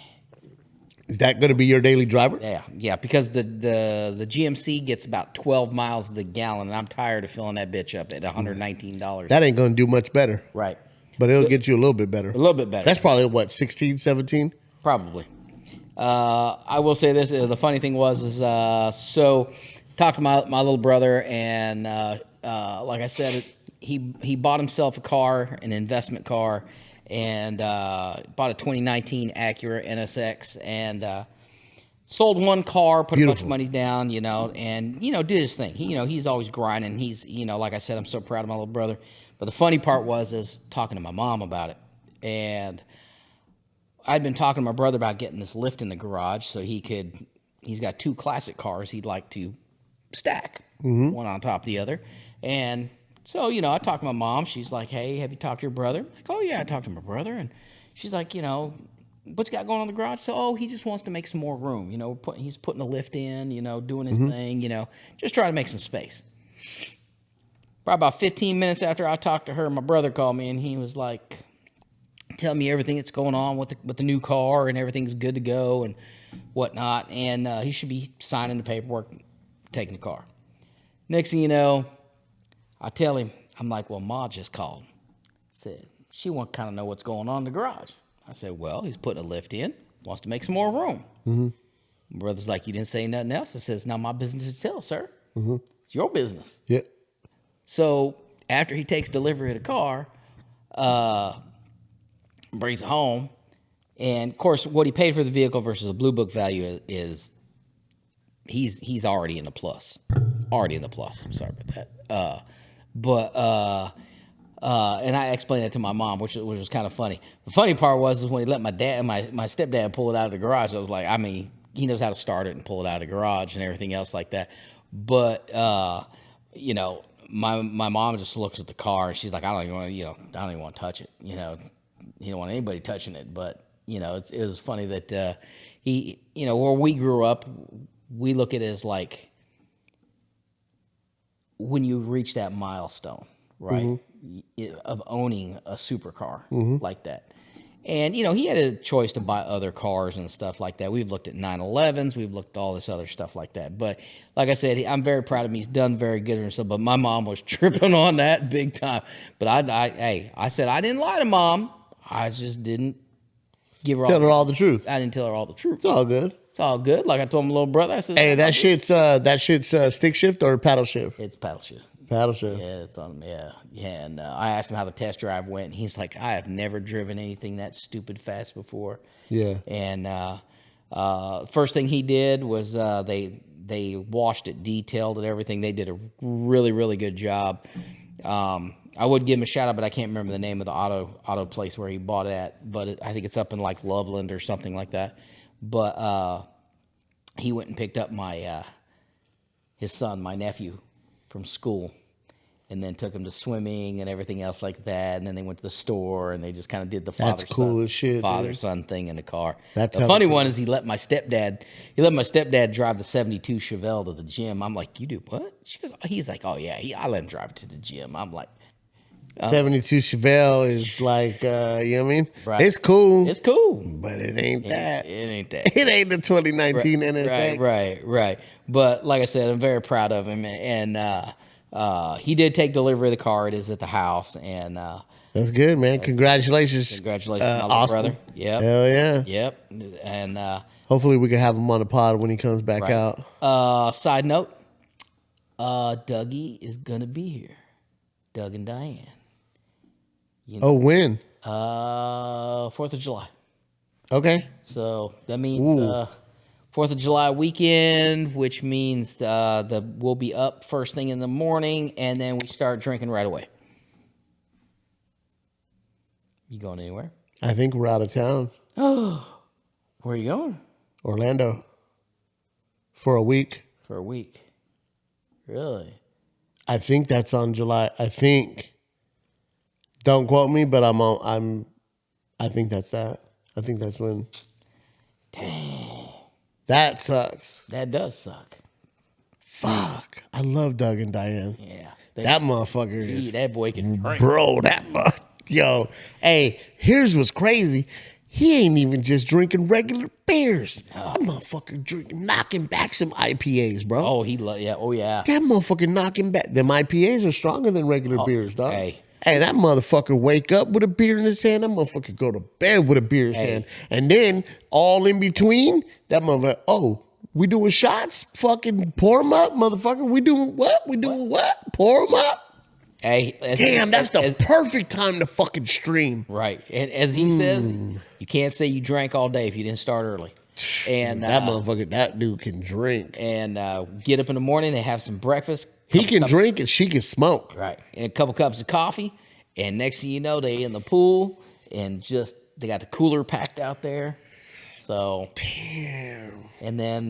Is that gonna be your daily driver? Yeah, because the GMC gets about 12 miles to the gallon, and I'm tired of filling that bitch up at $119. That ain't gonna do much better. Right. But it'll get you a little bit better. A little bit better. That's probably what, 16, 17? Probably. I will say this. The funny thing was so talked to my little brother, and like I said, he bought himself a car, an investment car, and bought a 2019 Acura NSX, and sold one car, put a bunch of money down, and did his thing. He's always grinding. He's like I said, I'm so proud of my little brother. But the funny part was talking to my mom about it, and I'd been talking to my brother about getting this Lyft in the garage so he's got 2 classic cars he'd like to stack, one on top of the other. And so, I talked to my mom. She's like, hey, have you talked to your brother? I'm like, oh, yeah, I talked to my brother. And she's like, what's he got going on in the garage? So, he just wants to make some more room. He's putting a lift in, doing his thing, just trying to make some space. Probably about 15 minutes after I talked to her, my brother called me, and he was like, tell me everything that's going on with the new car, and everything's good to go and whatnot. And he should be signing the paperwork, taking the car. Next thing you know, I tell him, I'm like, well, Ma just called. Said, she wants to kind of know what's going on in the garage. I said, well, he's putting a lift in, wants to make some more room. My brother's like, you didn't say nothing else? I said, it's not my business to tell, sir. It's your business. Yeah. So after he takes delivery of the car, brings it home, and of course, what he paid for the vehicle versus the Blue Book value is he's already in the plus. Already in the plus. I'm sorry about that. And I explained that to my mom, which was kind of funny. The funny part was when he let my stepdad pull it out of the garage. I was like, he knows how to start it and pull it out of the garage and everything else like that. But my mom just looks at the car and she's like, I don't even want to touch it. He don't want anybody touching it. But it was funny that he, where we grew up, we look at it as like when you reach that milestone, right, of owning a supercar like that. And, he had a choice to buy other cars and stuff like that. We've looked at 911s. We've looked at all this other stuff like that. But like I said, I'm very proud of him. He's done very good for himself. But my mom was tripping on that big time. But I said, I didn't lie to Mom. I just didn't give her Tell her all the truth. I didn't tell her all the truth. It's all good. It's all good. Like I told my little brother, I said, Hey, that shit's stick shift or paddle shift? it's paddle shift. Paddle shift. Yeah, it's on. Yeah. And I asked him how the test drive went, and he's like, I have never driven anything that stupid fast before. Yeah. And first thing he did was they washed it, detailed it, everything. They did a really, really good job. I would give him a shout out, but I can't remember the name of the auto place where he bought it at. But I think it's up in like Loveland or something like that. But he went and picked up his son, my nephew, from school. and then took him to swimming and everything else like that. And then they went to the store and they just kind of did the That's cool as shit, father dude. son thing in the car. That's the hella funny cool. one is he let my stepdad drive the 72 Chevelle to the gym. I'm like, you do what? He's like, oh yeah, I let him drive it to the gym. I'm like, 72 Chevelle is like, you know what I mean? Right. It's cool. it's cool. But it ain't that. It ain't that. It ain't the 2019 NSX. Right. But like I said, I'm very proud of him, and he did take delivery of the car. It is at the house, and That's good, man. Congratulations. congratulations, my little Austin. brother. Yep. Hell yeah. Yep. And Hopefully we can have him on the pod when he comes back right. out. Side note, Dougie is gonna be here. Doug and Diane. Oh, when? 4th of July. Okay. So that means 4th of July weekend, which means we'll be up first thing in the morning, and then we start drinking right away. You going anywhere? I think we're out of town. Oh, where are you going? Orlando. For a week. For a week. Really? I think that's on July. I think. Don't quote me, but I think that's that. I think that's when. Dang. That sucks. That does suck. Fuck. I love Doug and Diane. Yeah. That motherfucker is. That boy can drink. Bro, yo. Hey, here's what's crazy. He ain't even just drinking regular beers. That motherfucker knocking back some IPAs, bro. Oh, yeah. Oh, yeah. That motherfucker knocking back. Them IPAs are stronger than regular beers, dog. Hey, that motherfucker wake up with a beer in his hand. That motherfucker go to bed with a beer in his hand. And then all in between, that motherfucker, we doing shots? Fucking pour them up, motherfucker. We doing what? Pour them up? Hey, damn, that's the perfect time to fucking stream. Right. And as he says, you can't say you drank all day if you didn't start early. And that motherfucker, that dude can drink. And get up in the morning and have some breakfast. He can drink and she can smoke. Right. And a couple cups of coffee. And next thing you know, they in the pool and they got the cooler packed out there. So damn. And then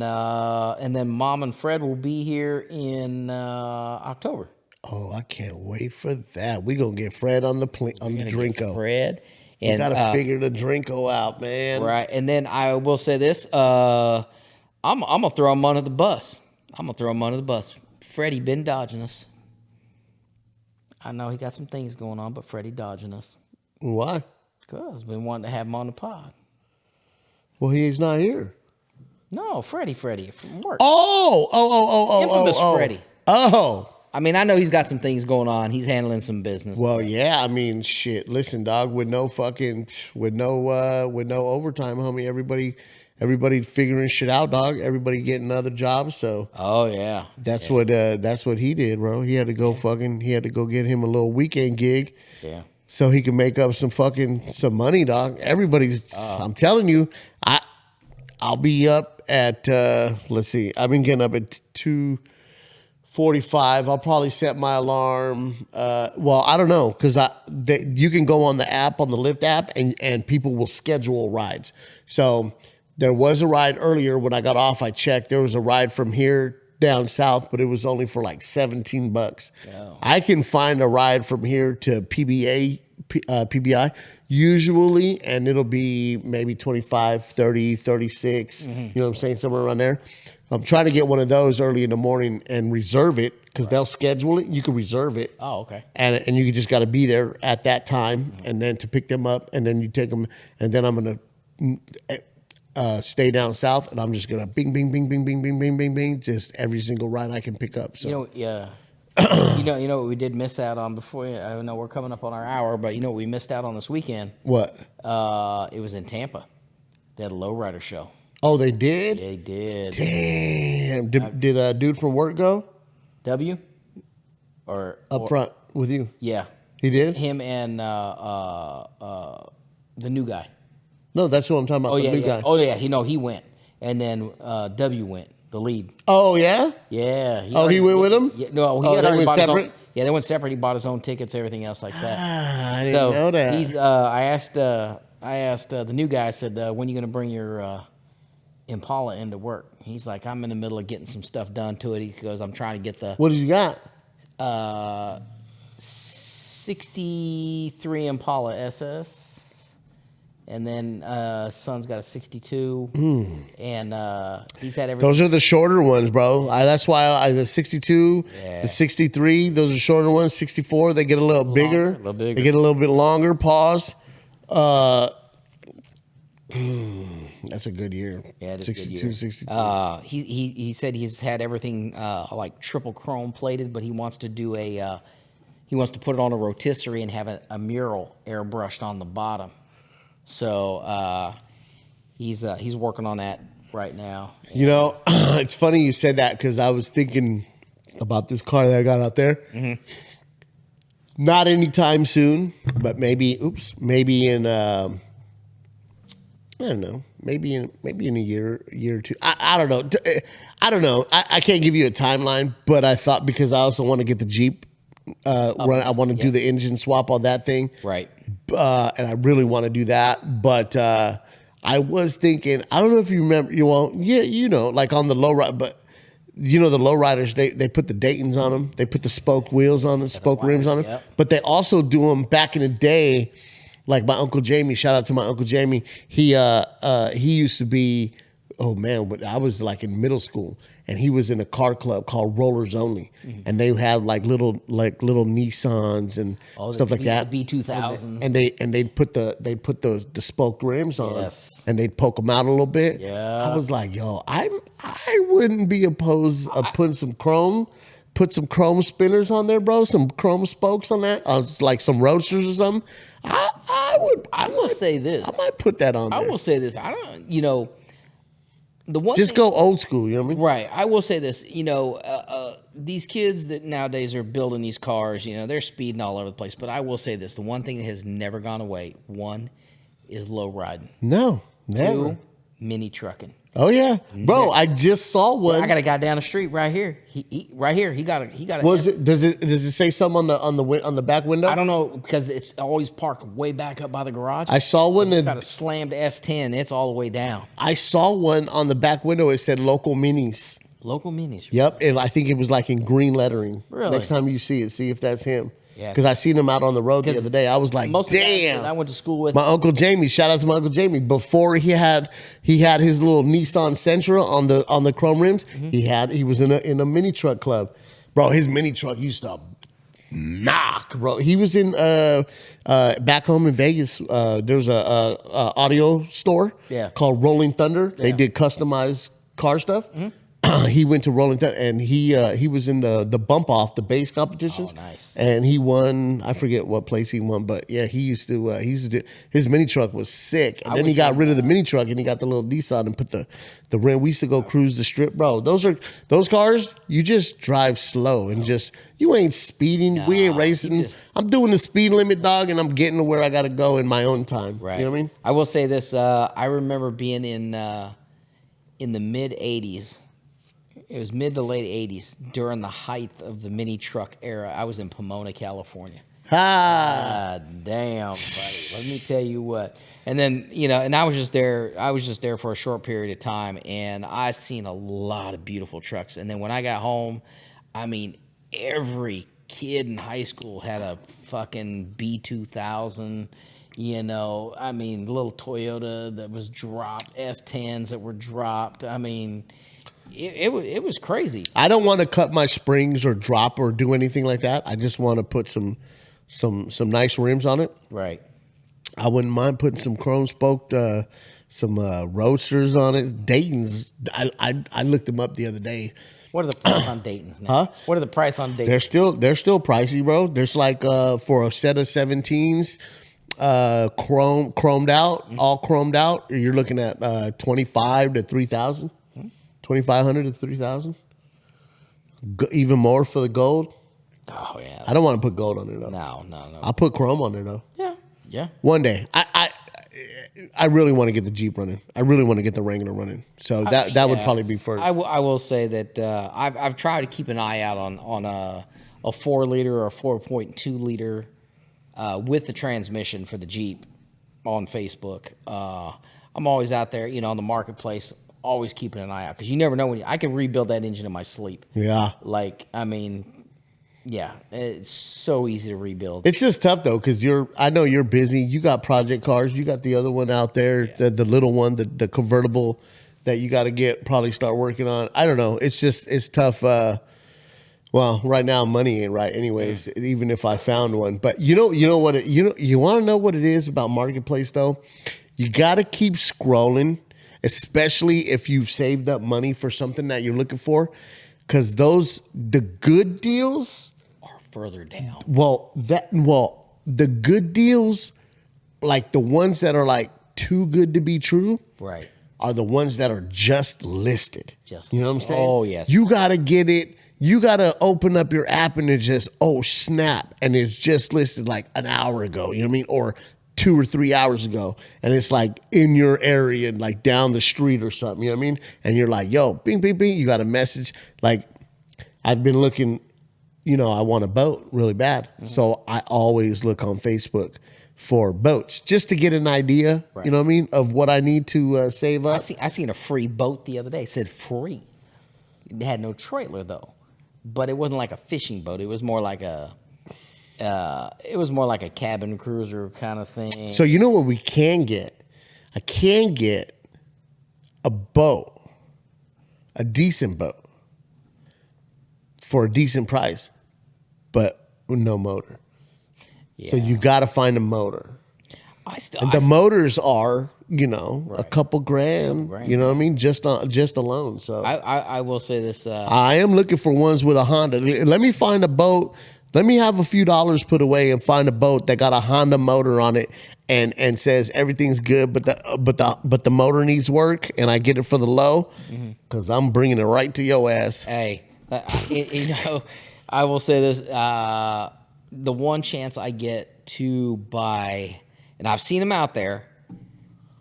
Mom and Fred will be here in October. Oh, I can't wait for that. We gonna get Fred on the Drinko. Fred. We gotta figure the Drinko out, man. Right. And then I will say this: I'm gonna throw him under the bus. Freddie been dodging us. I know he got some things going on, but Freddie dodging us. Why? Because we wanted to have him on the pod. Well, he's not here. No, Freddie from work. Infamous Freddie. Oh. I mean, I know he's got some things going on. He's handling some business. Well, yeah. I mean, shit. Listen, dog. With no overtime, homie. Everybody figuring shit out, dog. Everybody getting other jobs. So. Oh yeah. That's what he did, bro. He had to go get him a little weekend gig. Yeah. So he can make up some money, dog. Everybody's. I'm telling you, I'll be up at. Let's see. I've been getting up at 2:45. I'll probably set my alarm. Well, I don't know because you can go on the app, on the Lyft app, and people will schedule rides. So there was a ride earlier when I got off. I checked. There was a ride from here down south, but it was only for like $17. Oh. I can find a ride from here to PBI usually, and it'll be maybe 25, 30, 36. You know what I'm saying? Somewhere around there. I'm trying to get one of those early in the morning and reserve it because they'll schedule it. You can reserve it. Oh, okay. And you just got to be there at that time and then to pick them up, and then you take them, and then I'm going to stay down south, and I'm just going to bing, bing, bing, bing, bing, bing, bing, bing, bing, just every single ride I can pick up. So you know what we did miss out on before. I know we're coming up on our hour, but you know what we missed out on this weekend? What? It was in Tampa. They had a lowrider show. Oh, they did? They did. Damn. Did a dude from work go? W? Up front with you? Yeah. He did? Him and the new guy. No, that's who I'm talking about. The new guy. Oh yeah, he went, and then W went, the lead. Oh yeah. Yeah. He went with him. Yeah, no, they went separate. They went separate. He bought his own tickets, everything else like that. I didn't know that. I asked the new guy. I said, when are you going to bring your Impala into work? He's like, I'm in the middle of getting some stuff done to it. He goes, I'm trying to get the. What did you got? 63 Impala SS, and then son's got a 62, and he's had everything. Those are the shorter ones, bro. That's why the 62, Yeah. the 63, those are shorter ones. 64, they get a little bigger. Longer, a little bigger. They get a little bit longer. Pause. That's a good year. Yeah, it is 62, a good year. 62. He said he's had everything like triple chrome plated, but he wants to do he wants to put it on a rotisserie and have a mural airbrushed on the bottom. So he's working on that right now. You know, it's funny you said that because I was thinking about this car that I got out there. Mm-hmm. Not anytime soon, but maybe in I don't know, maybe in a year or two. I don't know. I don't know. I can't give you a timeline, but I thought because I also want to get the Jeep run. I want to do the engine swap on that thing, Right. and I really want to do that. But I was thinking, I don't know if you remember. Like on the low ride, but the low riders, they put the Daytons on them. They put the spoke wheels on them, spoke rims on them. Yep. But they also do them back in the day. Like my Uncle Jamie, shout out to my Uncle Jamie. He used to be, oh man, but I was like in middle school, and he was in a car club called Rollers Only, and they had like little Nissans and stuff like that. The B2000. And they'd put the spoked rims on, Yes. and they'd poke them out a little bit. Yeah. I was like, yo, I wouldn't be opposed of putting some chrome. Put some chrome spinners on there, bro. Some chrome spokes on that. Like some roadsters or something. I will say this. I might put that on there. I will say this. I don't. The one. Just go old school. You know what I mean? Right. I will say this. These kids that nowadays are building these cars, they're speeding all over the place. But I will say this: the one thing that has never gone away, one, is low riding. No, never. Two, mini trucking. Oh yeah, bro. I just saw one. I got a guy down the street right here. He right here. He got a. Does it say something on the back window? I don't know because it's always parked way back up by the garage. I saw one. It's got a slammed S10. It's all the way down. I saw one on the back window. It said local minis. Local minis. Yep, and I think it was like in green lettering. Really? Next time you see it, see if that's him. Yeah. Because I seen him out on the road the other day. I was like, Most of the guys damn. that I went to school with. My Uncle Jamie, shout out to my Uncle Jamie. Before he had his little Nissan Sentra on the chrome rims, he was in a mini truck club. Bro, his mini truck used to knock, bro. He was in back home in Vegas. There's a audio store called Rolling Thunder. They did customized car stuff. He went to Rolling Thunder, and he was in the bump off, the bass competitions. Oh, nice. And he won. I forget what place he won, but yeah, he used to do. His mini truck was sick, and then he got rid of the mini truck, and he got the little Nissan and put the rim. We used to go cruise the strip, bro. Those cars. You just drive slow and you ain't speeding. We ain't racing. I'm doing the speed limit, dog, and I'm getting to where I got to go in my own time. Right. You know what I mean? I will say this. I remember being in the mid '80s. It was mid to late '80s during the height of the mini truck era. I was in Pomona, California. Damn, buddy. Let me tell you what. And then, and I was just there for a short period of time, and I seen a lot of beautiful trucks. And then when I got home, I mean, every kid in high school had a fucking B2000. I mean, little Toyota that was dropped, S10s that were dropped. I mean, it was crazy. I don't want to cut my springs or drop or do anything like that. I just want to put some nice rims on it. Right. I wouldn't mind putting some chrome spoked, some roadsters on it. Dayton's. I looked them up the other day. What are the price on Dayton's now? Huh? What are the price on Dayton's? They're still pricey, bro. There's like for a set of 17s, chromed out, all chromed out. You're looking at $2,500 to $3,000. $2,500 to $3,000. Even more for the gold. Oh yeah. I don't want to put gold on it though. No. I'll put chrome on there though. Yeah. One day. I really want to get the Jeep running. I really want to get the Wrangler running. So that would probably be first. I will say that I've tried to keep an eye out on a 4-liter or a 4.2 liter with the transmission for the Jeep on Facebook. I'm always out there, on the marketplace, always keeping an eye out because you never know when I can rebuild that engine in my sleep. Yeah. Like, I mean, Yeah, it's so easy to rebuild. It's just tough though, because I know you're busy. You got project cars. You got the other one out there, the little one, the convertible that you got to probably start working on. I don't know. It's tough. Well, right now money ain't right, anyways. Even if I found one, but you know what? You want to know what it is about marketplace though. You got to keep scrolling, especially if you've saved up money for something that you're looking for, because the good deals. Further down. Well, the good deals, like the ones that are like too good to be true, Right. are the ones that are just listed. You know what I'm saying? Oh, yes. You got to get it. You got to open up your app and it's just, oh, snap. And it's just listed like an hour ago. You know what I mean? Or 2 or 3 hours ago. And it's like in your area, like down the street or something. You know what I mean? And you're like, yo, bing, bing, bing. You got a message. Like, I've been looking. I want a boat really bad. Mm-hmm. So I always look on Facebook for boats just to get an idea, right. You know what I mean, of what I need to save up. I seen a free boat the other day. It said free. It had no trailer though, but it wasn't like a fishing boat. It was more like a cabin cruiser kind of thing. So you know what we can get? I can get a boat, a decent boat for a decent price, but with no motor. Yeah. So you got to find a motor. The motors are, right. a couple grand. You know what I mean? Just alone. So I will say this. I am looking for ones with a Honda. Let me find a boat. Let me have a few dollars put away and find a boat that got a Honda motor on it and says everything's good, but the motor needs work, and I get it for the low, because I'm bringing it right to your ass. Hey, I will say this. The one chance I get to buy, and I've seen them out there,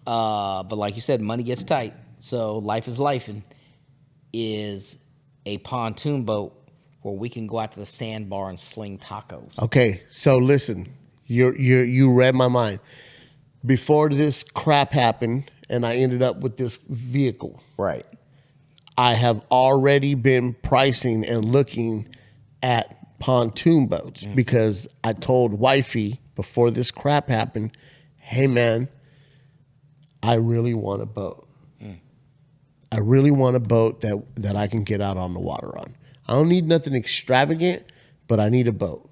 but like you said, money gets tight, so life is lifing, is a pontoon boat where we can go out to the sandbar and sling tacos. Okay, so listen, you read my mind. Before this crap happened and I ended up with this vehicle. Right. I have already been pricing and looking at pontoon boats because I told wifey before this crap happened, hey man, I really want a boat. I really want a boat that I can get out on the water on. I don't need nothing extravagant, but I need a boat.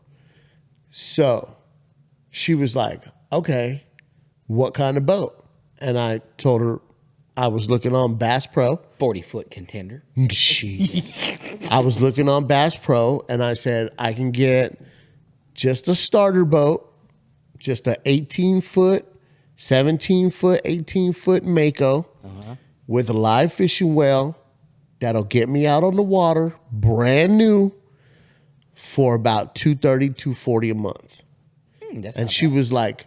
So she was like, okay, what kind of boat? And I told her I was looking on Bass Pro. 40-foot contender. I was looking on Bass Pro, and I said, I can get just a starter boat, just a 18-foot, 17-foot, 18-foot Mako with a live fishing well that'll get me out on the water, brand new, for about $230, $240 a month. And she was like,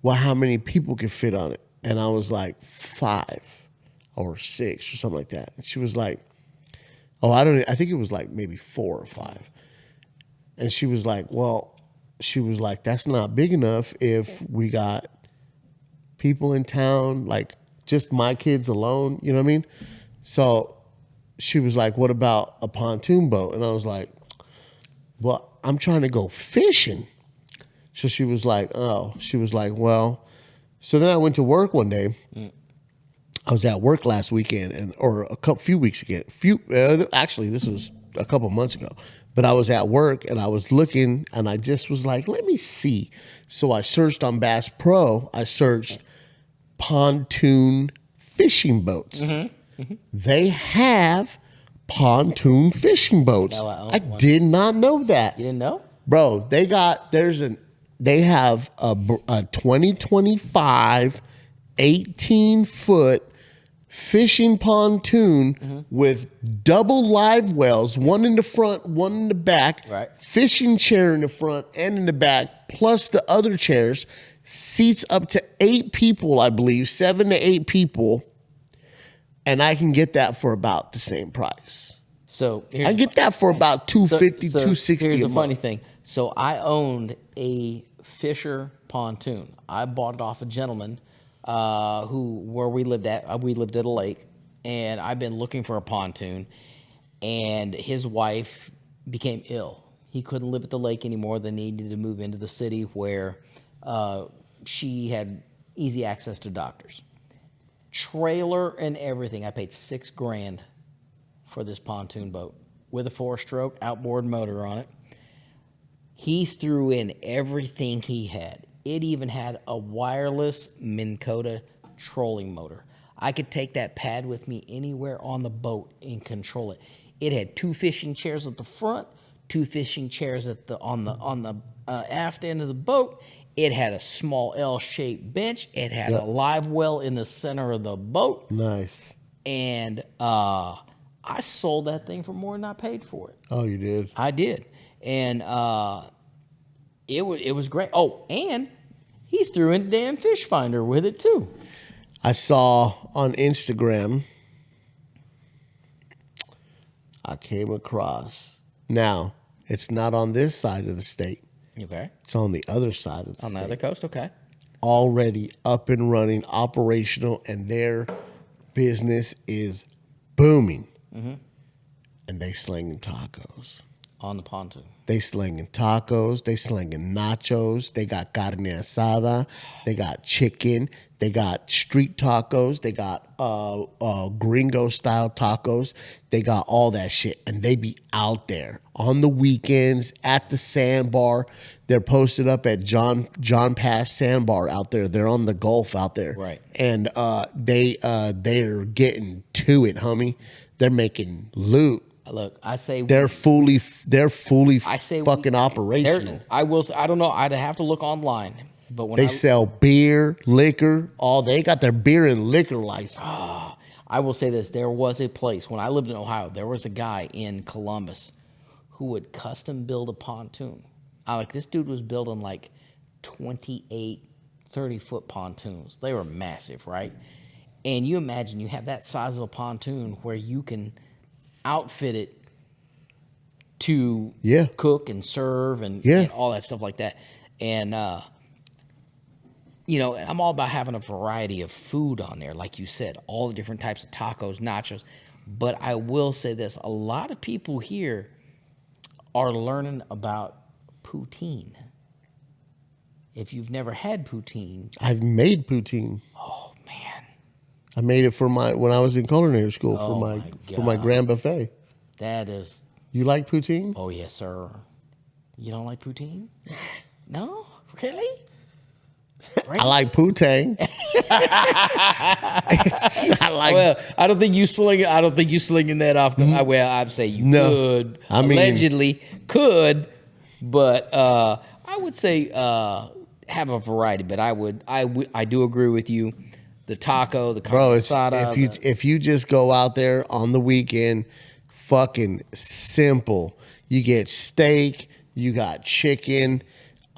well, how many people can fit on it? And I was like, 5 or 6 or something like that. And she was like, oh, I think it was like maybe 4 or 5. And she was like, that's not big enough if we got people in town, like just my kids alone, you know what I mean? So she was like, what about a pontoon boat? And I was like, well, I'm trying to go fishing. So she was like, well, so then I went to work one day. I was at work last weekend or a few weeks ago. Actually, this was a couple months ago. But I was at work and I was looking and I just was like, let me see. So I searched on Bass Pro. I searched pontoon fishing boats. They have pontoon fishing boats. I did not know that. You didn't know? Bro, they have a 2025 18-foot fishing pontoon with double live wells, one in the front, one in the back, right. Fishing chair in the front and in the back, plus the other chairs, seats up to 8 people, I believe, 7 to 8 people, and I can get that for about the same price. So I get that for about $250, $260 Here's a the month. funny thing. So I owned a Fisher pontoon. I bought it off a gentleman where we lived at. We lived at a lake, and I've been looking for a pontoon, and his wife became ill. He couldn't live at the lake anymore. They needed to move into the city where she had easy access to doctors. Trailer and everything. I paid $6,000 for this pontoon boat with a 4-stroke outboard motor on it. He threw in everything he had. It even had a wireless Minn Kota trolling motor. I could take that pad with me anywhere on the boat and control it. It had 2 fishing chairs at the front, 2 fishing chairs at the on the aft end of the boat. It had a small L-shaped bench. It had a live well in the center of the boat. Nice. And I sold that thing for more than I paid for it. Oh, you did? I did. And it was great. Oh, and he threw in damn fish finder with it too. I saw on Instagram, I came across. Now, it's not on this side of the state. Okay. It's on the other side of the On state. the other coast, okay. Already up and running, operational, and their business is booming. Mm-hmm. And they slinging tacos. On the pontoon. They slinging tacos. They slinging nachos. They got carne asada. They got chicken. They got street tacos. They got gringo style tacos. They got all that shit, and they be out there on the weekends at the sandbar. They're posted up at John Pass Sandbar out there. They're on the Gulf out there, Right? And they're getting to it, homie. They're making loot. Look, I say They're fully I say fucking operational. I will. I don't know. I'd have to look online. But when They sell beer, liquor, they got their beer and liquor license. I will say this, there was a place when I lived in Ohio. There was a guy in Columbus who would custom build a pontoon. This dude was building like 28, 30-foot pontoons. They were massive, right? And you imagine you have that size of a pontoon where you can outfit it to cook and serve and all that stuff like that. And I'm all about having a variety of food on there, like you said, all the different types of tacos, nachos. But I will say this, a lot of people here are learning about poutine. If you've never had poutine. I've made poutine. Oh, man. I made it when I was in culinary school for my grand buffet. That is. You like poutine? Oh, yes, sir. You don't like poutine? No? Really? I like poutine. Well, I don't think you slinging that off the. Well, I'd say you could. Allegedly could, but I would say have a variety. But I do agree with you. The taco, the carne asada. If you just go out there on the weekend, fucking simple. You get steak. You got chicken.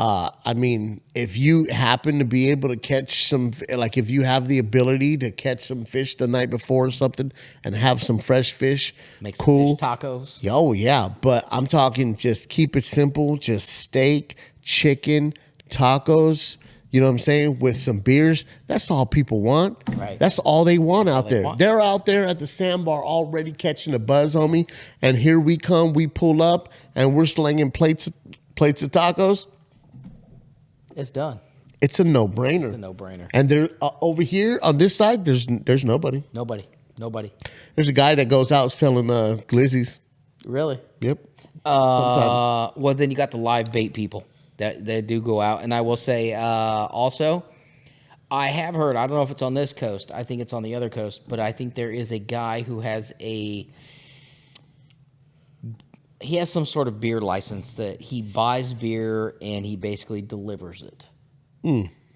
If you happen to be able to catch some, like if you have the ability to catch some fish the night before or something and have some fresh fish, make some cool. Fish tacos. Oh, yeah. But I'm talking just keep it simple. Just steak, chicken, tacos, you know what I'm saying? With some beers. That's all people want. Right. That's all they want out there. They're out there at the sandbar already catching a buzz, homie. And here we come. We pull up and we're slinging plates of tacos. It's done. It's a no-brainer. It's a no-brainer. And there, over here on this side, there's nobody. Nobody. There's a guy that goes out selling glizzies. Really? Yep. Well, then you got the live bait people that do go out. And I will say also, I have heard, I don't know if it's on this coast. I think it's on the other coast. But I think there is a guy who has he has some sort of beer license that he buys beer and he basically delivers it.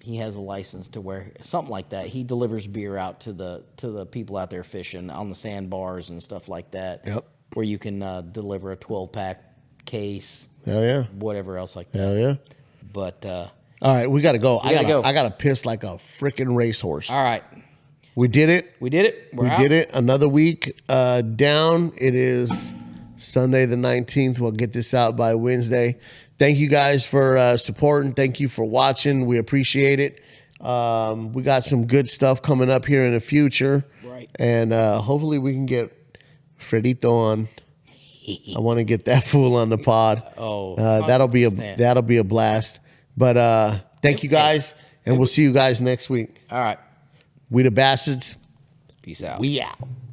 He has a license to where something like that. He delivers beer out to the people out there fishing on the sandbars and stuff like that. Yep. Where you can deliver a 12-pack case. Hell yeah. Whatever else like that. Hell yeah. But all right, we got to go. I got to piss like a freaking racehorse. All right. We did it. We did it. We did it. Another week down. It is Sunday the 19th. We'll get this out by Wednesday. Thank you guys for supporting. Thank you for watching. We appreciate it. We got some good stuff coming up here in the future. Right. And hopefully we can get Fredito on. I want to get that fool on the pod. Oh, that'll be 100%. a blast. But thank you guys, and we'll see you guys next week. All right. We the bastards. Peace out. We out.